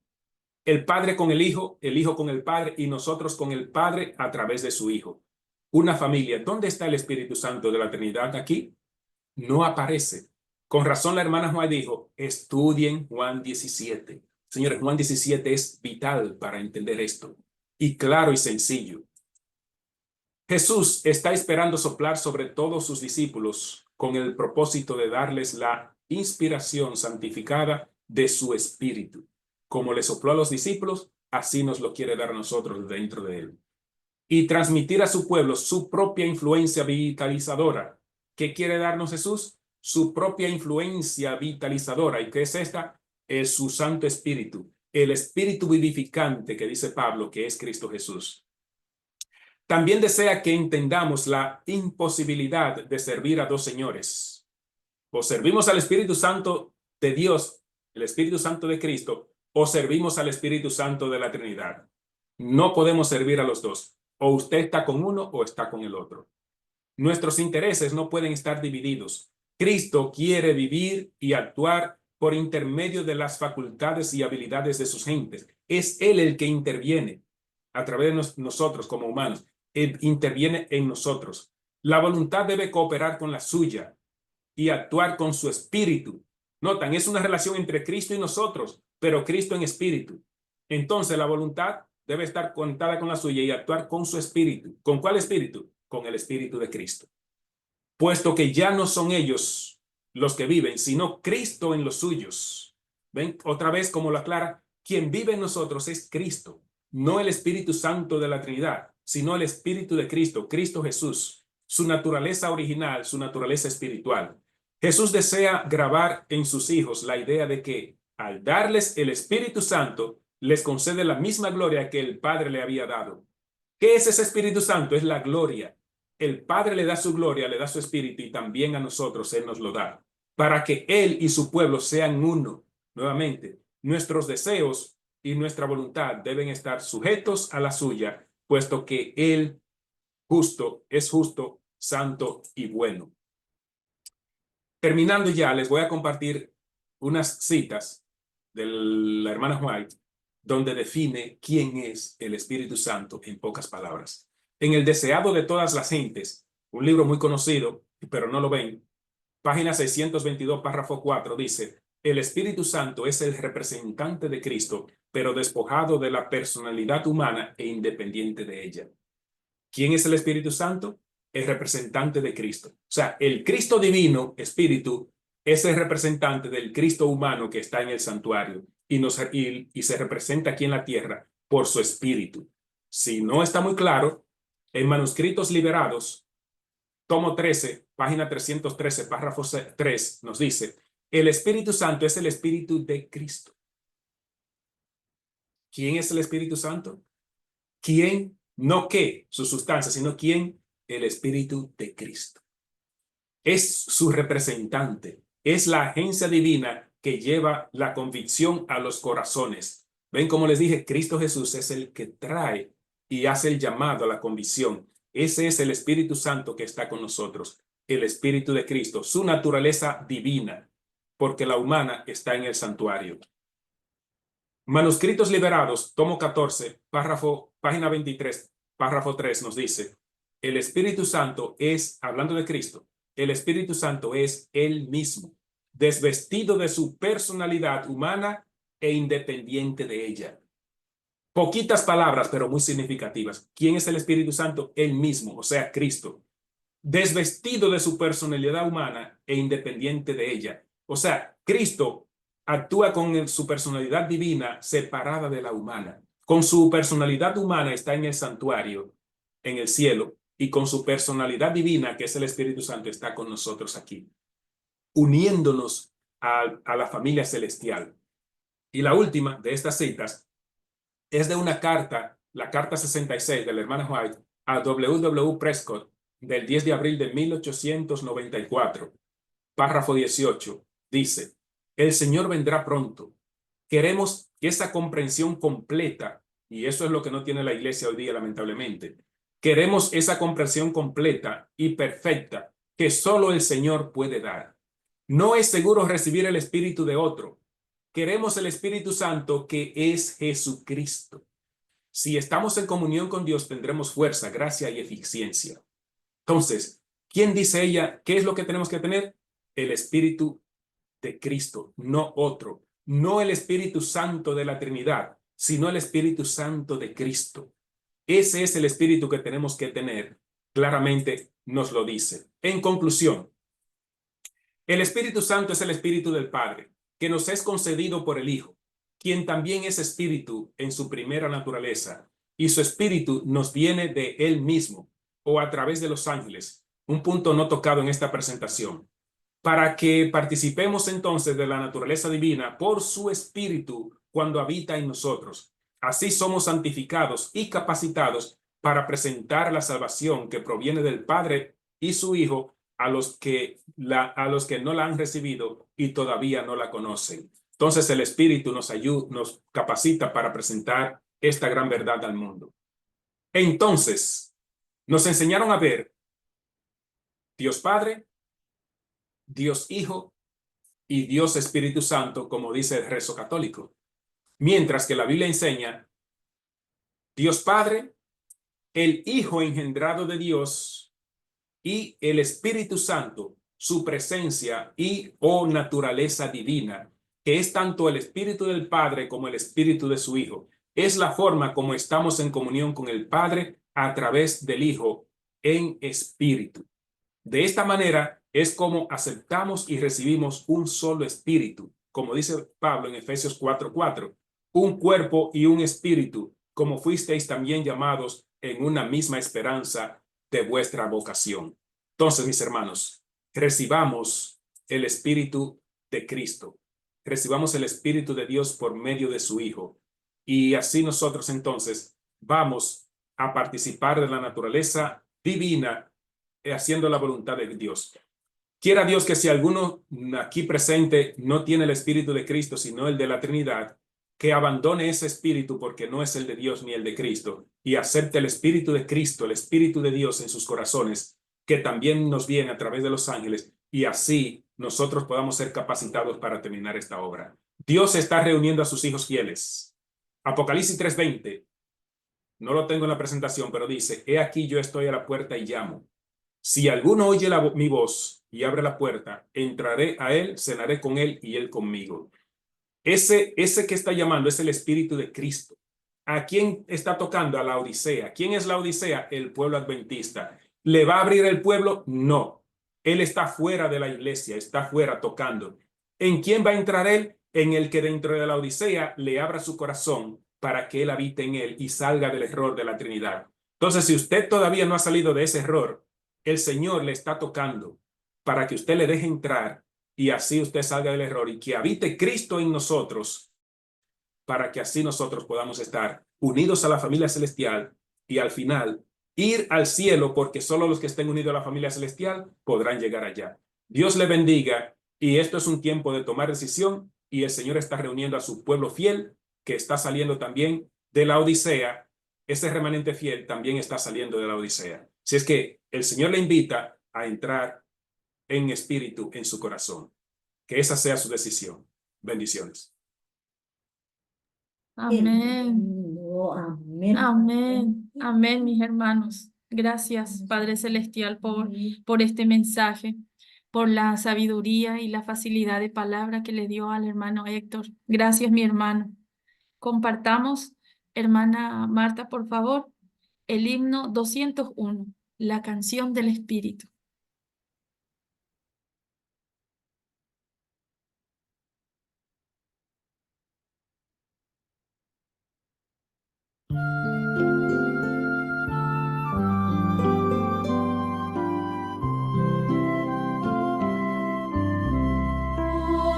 F: el Padre con el Hijo con el Padre y nosotros con el Padre a través de su Hijo. Una familia. ¿Dónde está el Espíritu Santo de la Trinidad aquí? No aparece. Con razón la hermana Juan dijo, estudien Juan 17. Señores, Juan 17 es vital para entender esto. Y claro y sencillo. Jesús está esperando soplar sobre todos sus discípulos con el propósito de darles la inspiración santificada de su Espíritu. Como le sopló a los discípulos, así nos lo quiere dar a nosotros dentro de él. Y transmitir a su pueblo su propia influencia vitalizadora. ¿Qué quiere darnos Jesús? Su propia influencia vitalizadora. ¿Y qué es esta? Es su Santo Espíritu, el Espíritu vivificante que dice Pablo, que es Cristo Jesús. También desea que entendamos la imposibilidad de servir a dos señores. O servimos al Espíritu Santo de Dios, el Espíritu Santo de Cristo, o servimos al Espíritu Santo de la Trinidad. No podemos servir a los dos. O usted está con uno o está con el otro. Nuestros intereses no pueden estar divididos. Cristo quiere vivir y actuar por intermedio de las facultades y habilidades de sus gentes. Es Él el que interviene a través de nosotros como humanos. Él interviene en nosotros. La voluntad debe cooperar con la suya y actuar con su espíritu. Notan, es una relación entre Cristo y nosotros, pero Cristo en espíritu. Entonces la voluntad debe estar conectada con la suya y actuar con su espíritu. ¿Con cuál espíritu? Con el espíritu de Cristo. Puesto que ya no son ellos los que viven, sino Cristo en los suyos. ¿Ven? Otra vez, como lo aclara, quien vive en nosotros es Cristo, no el Espíritu Santo de la Trinidad, sino el Espíritu de Cristo, Cristo Jesús, su naturaleza original, su naturaleza espiritual. Jesús desea grabar en sus hijos la idea de que al darles el Espíritu Santo, les concede la misma gloria que el Padre le había dado. ¿Qué es ese Espíritu Santo? Es la gloria. El Padre le da su gloria, le da su Espíritu y también a nosotros Él nos lo da, para que Él y su pueblo sean uno. Nuevamente, nuestros deseos y nuestra voluntad deben estar sujetos a la suya, puesto que Él es justo, santo y bueno. Terminando ya, les voy a compartir unas citas de la hermana White, donde define quién es el Espíritu Santo en pocas palabras. En El deseado de todas las gentes, un libro muy conocido, pero no lo ven, página 622, párrafo 4, dice, el Espíritu Santo es el representante de Cristo, pero despojado de la personalidad humana e independiente de ella. ¿Quién es el Espíritu Santo? El representante de Cristo. O sea, el Cristo divino, Espíritu, es el representante del Cristo humano que está en el santuario y se representa aquí en la tierra por su Espíritu. Si no está muy claro, en Manuscritos Liberados, tomo 13, página 313, párrafo 3, nos dice, el Espíritu Santo es el Espíritu de Cristo. ¿Quién es el Espíritu Santo? ¿Quién? No qué, su sustancia, sino quién, el Espíritu de Cristo. Es su representante, es la agencia divina que lleva la convicción a los corazones. Ven, como les dije, Cristo Jesús es el que trae y hace el llamado a la convicción. Ese es el Espíritu Santo que está con nosotros, el Espíritu de Cristo, su naturaleza divina, porque la humana está en el santuario. Manuscritos Liberados, tomo 14, página 23, párrafo 3 nos dice, El Espíritu Santo es, hablando de Cristo, el Espíritu Santo es Él mismo, desvestido de su personalidad humana e independiente de ella. Poquitas palabras, pero muy significativas. ¿Quién es el Espíritu Santo? Él mismo, o sea, Cristo. Desvestido de su personalidad humana e independiente de ella. O sea, Cristo actúa con su personalidad divina separada de la humana. Con su personalidad humana está en el santuario, en el cielo, y con su personalidad divina, que es el Espíritu Santo, está con nosotros aquí, uniéndonos a la familia celestial. Y la última de estas citas es de una carta, la carta 66 de la hermana White a W. Prescott, del 10 de abril de 1894, párrafo 18, dice: el Señor vendrá pronto. Queremos esa comprensión completa, y eso es lo que no tiene la iglesia hoy día, lamentablemente. Queremos esa comprensión completa y perfecta que solo el Señor puede dar. No es seguro recibir el espíritu de otro. Queremos el Espíritu Santo, que es Jesucristo. Si estamos en comunión con Dios, tendremos fuerza, gracia y eficiencia. Entonces, ¿quién dice ella? ¿Qué es lo que tenemos que tener? El Espíritu de Cristo, no otro. No el Espíritu Santo de la Trinidad, sino el Espíritu Santo de Cristo. Ese es el Espíritu que tenemos que tener. Claramente nos lo dice. En conclusión, el Espíritu Santo es el Espíritu del Padre, que nos es concedido por el Hijo, quien también es Espíritu en su primera naturaleza, y su Espíritu nos viene de Él mismo, o a través de los ángeles, un punto no tocado en esta presentación, para que participemos entonces de la naturaleza divina por su Espíritu cuando habita en nosotros. Así somos santificados y capacitados para presentar la salvación que proviene del Padre y su Hijo a los que no la han recibido y todavía no la conocen. Entonces el Espíritu nos ayuda, nos capacita para presentar esta gran verdad al mundo. Entonces, nos enseñaron a ver Dios Padre, Dios Hijo y Dios Espíritu Santo, como dice el rezo católico. Mientras que la Biblia enseña Dios Padre, el Hijo engendrado de Dios y el Espíritu Santo, su presencia y o naturaleza divina, que es tanto el Espíritu del Padre como el Espíritu de su Hijo. Es la forma como estamos en comunión con el Padre a través del Hijo en espíritu. De esta manera es como aceptamos y recibimos un solo espíritu, como dice Pablo en Efesios 4:4, un cuerpo y un espíritu, como fuisteis también llamados en una misma esperanza de vuestra vocación. Entonces, mis hermanos, recibamos el Espíritu de Cristo, recibamos el Espíritu de Dios por medio de su Hijo, y así nosotros entonces vamos a participar de la naturaleza divina, haciendo la voluntad de Dios. Quiera Dios que si alguno aquí presente no tiene el Espíritu de Cristo, sino el de la Trinidad, que abandone ese espíritu porque no es el de Dios ni el de Cristo, y acepte el Espíritu de Cristo, el Espíritu de Dios en sus corazones, que también nos viene a través de los ángeles, y así nosotros podamos ser capacitados para terminar esta obra. Dios está reuniendo a sus hijos fieles. Apocalipsis 3:20, no lo tengo en la presentación, pero dice: he aquí yo estoy a la puerta y llamo. Si alguno oye mi voz y abre la puerta, entraré a él, cenaré con él y él conmigo. Ese que está llamando es el Espíritu de Cristo. ¿A quién está tocando? A la Odisea. ¿Quién es la Odisea? El pueblo adventista. ¿Le va a abrir el pueblo? No. Él está fuera de la iglesia, está fuera tocando. ¿En quién va a entrar él? En el que dentro de la Odisea le abra su corazón para que él habite en él y salga del error de la Trinidad. Entonces, si usted todavía no ha salido de ese error, el Señor le está tocando para que usted le deje entrar y así usted salga del error y que habite Cristo en nosotros, para que así nosotros podamos estar unidos a la familia celestial y al final ir al cielo, porque solo los que estén unidos a la familia celestial podrán llegar allá. Dios le bendiga, y esto es un tiempo de tomar decisión, y el Señor está reuniendo a su pueblo fiel, que está saliendo también de la Odisea. Ese remanente fiel también está saliendo de la Odisea. Si es que el Señor le invita a entrar en espíritu en su corazón. Que esa sea su decisión. Bendiciones.
A: Amén.
H: Amén.
A: Amén. Amén, mis hermanos. Gracias, Padre Celestial, por este mensaje, por la sabiduría y la facilidad de palabra que le dio al hermano Héctor. Gracias, mi hermano. Compartamos, hermana Marta, por favor, el himno 201, la canción del Espíritu.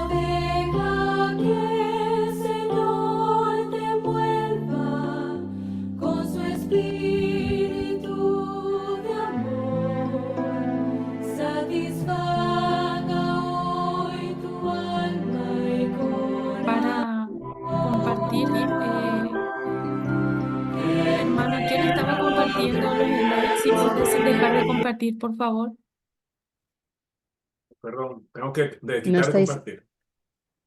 H: Deja que el Señor te envuelva con su espíritu de amor, satisfaga hoy tu alma y corazón.
A: Para compartir, hermano, ¿quién estaba compartiendo los slides? Si puedes dejar de compartir, por favor.
F: Perdón, tengo que
G: No
F: quitar de
G: estáis.
F: compartir.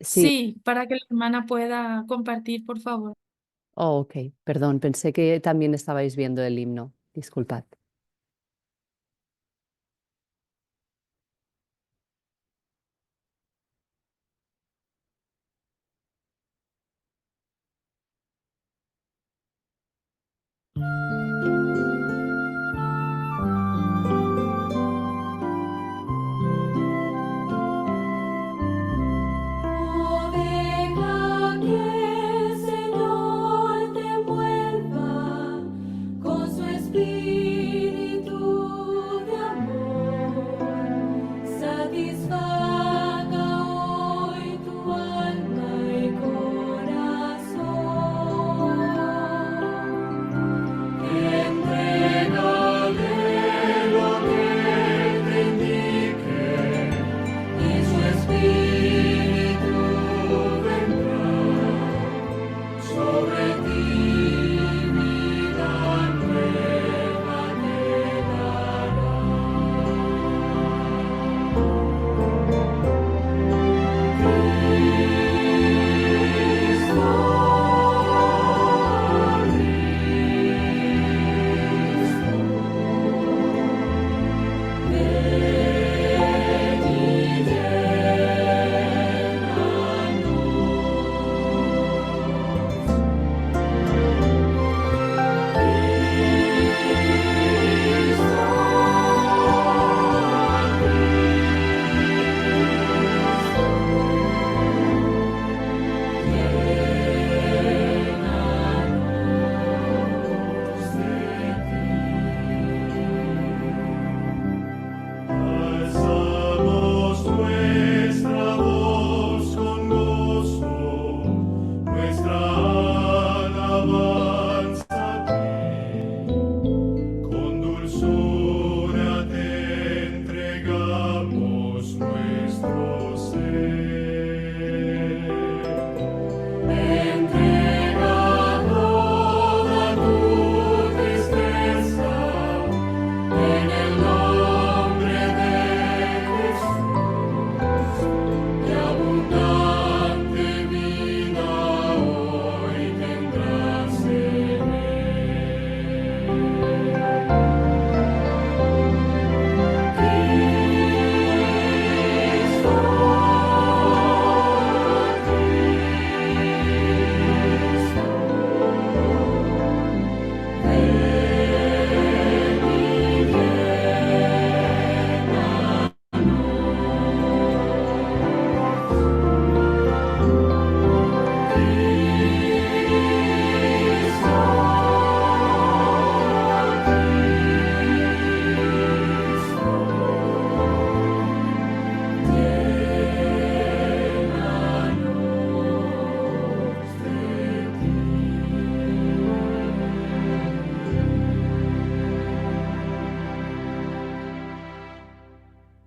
G: Sí.
A: Sí, para que la hermana pueda compartir, por favor.
G: Oh, ok. Perdón, pensé que también estabais viendo el himno. Disculpad.
H: Deja que el Señor te envuelva con su espíritu de amor, satisfaga hoy tu alma y corazón. Entrégale lo que te indique y su espíritu sobre ti vida nueva te
C: Alzamos nuestra voz con gozo, nuestra alabanza a ti. Con dulzura te entregamos nuestro ser. Entrega toda tu tristeza en el nombre de Jesús, y abundante vida hoy tendrás en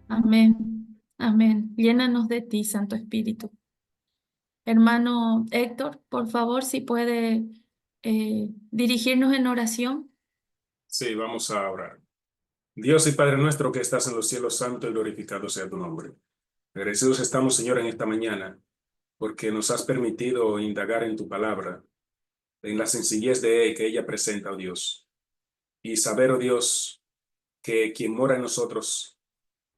A: Amén. Amén. Llénanos de ti, Santo Espíritu. Hermano Héctor, por favor, si puede dirigirnos en oración.
F: Sí, vamos a orar. Dios y Padre nuestro que estás en los cielos, santo y glorificado sea tu nombre. Agradecidos estamos, Señor, en esta mañana, porque nos has permitido indagar en tu palabra, en la sencillez de que ella presenta, oh Dios. y saber, oh Dios, que quien mora en nosotros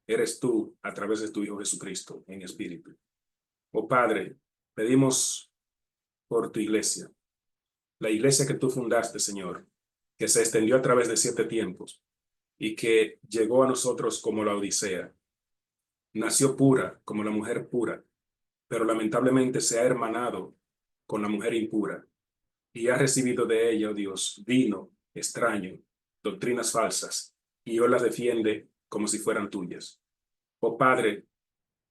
F: eres tú a través de tu Hijo Jesucristo en espíritu. Oh Padre, pedimos por tu iglesia, la iglesia que tú fundaste, Señor, que se extendió a través de 7 tiempos y que llegó a nosotros como la Odisea. Nació pura como la mujer pura, pero lamentablemente se ha hermanado con la mujer impura y ha recibido de ella, oh Dios, vino extraño, doctrinas falsas, y hoy las defiende como si fueran tuyas. Oh Padre,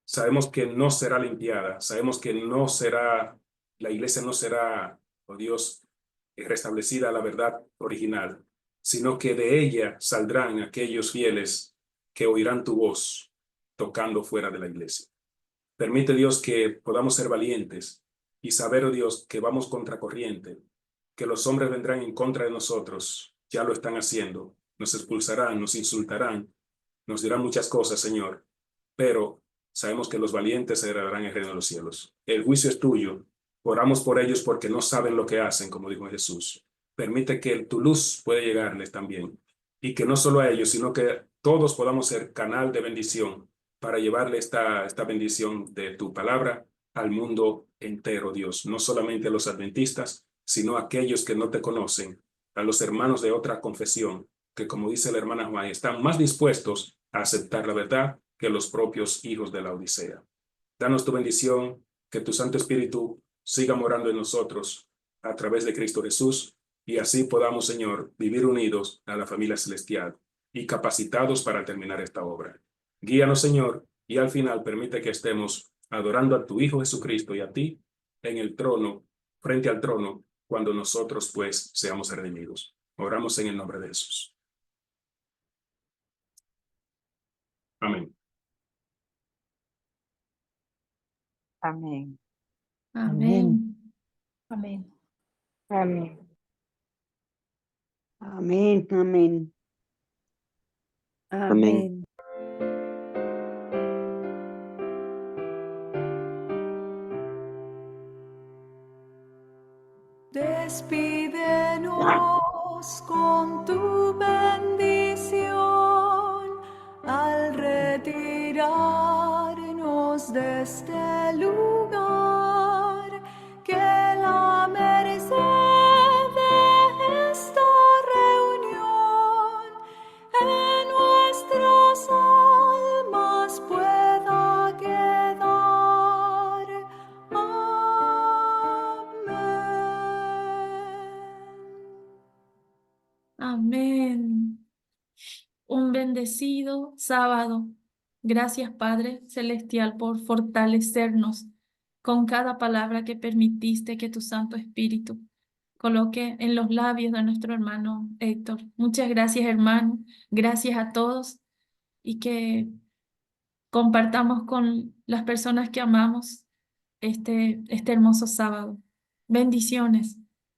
F: sabemos que no será limpiada, sabemos que no será, la iglesia no será, oh Dios, restablecida a la verdad original, sino que de ella saldrán aquellos fieles que oirán tu voz tocando fuera de la iglesia. Permite, Dios, que podamos ser valientes y saber, oh Dios, que vamos contracorriente, que los hombres vendrán en contra de nosotros, ya lo están haciendo, nos expulsarán, nos insultarán, nos dirán muchas cosas, Señor, pero sabemos que los valientes heredarán el reino de los cielos. El juicio es tuyo, oramos por ellos porque no saben lo que hacen, como dijo Jesús. Permite que tu luz pueda llegarles también, y que no solo a ellos, sino que todos podamos ser canal de bendición para llevarle esta bendición de tu palabra al mundo entero, Dios, no solamente a los adventistas, sino a aquellos que no te conocen, a los hermanos de otra confesión, que como dice la hermana Juan, están más dispuestos a aceptar la verdad que los propios hijos de la Odisea. Danos tu bendición, que tu Santo Espíritu siga morando en nosotros a través de Cristo Jesús, y así podamos, Señor, vivir unidos a la familia celestial y capacitados para terminar esta obra. Guíanos, Señor, y al final permite que estemos adorando a tu Hijo Jesucristo y a ti en el trono, frente al trono, cuando nosotros, pues, seamos redimidos. Oramos en el nombre de Jesús. Amén.
B: Amén.
A: Amén.
B: Amén.
I: Amén. Amén. Amén. Amén.
H: Despídenos con tu bendición al retirarnos de este lugar, que la merced de esta reunión en nuestras almas pueda quedar.
A: Amén. Un bendecido sábado. Gracias, Padre Celestial, por fortalecernos con cada palabra que permitiste que tu Santo Espíritu coloque en los labios de nuestro hermano Héctor. Muchas gracias, hermano. Gracias a todos, y que compartamos con las personas que amamos este hermoso sábado. Bendiciones.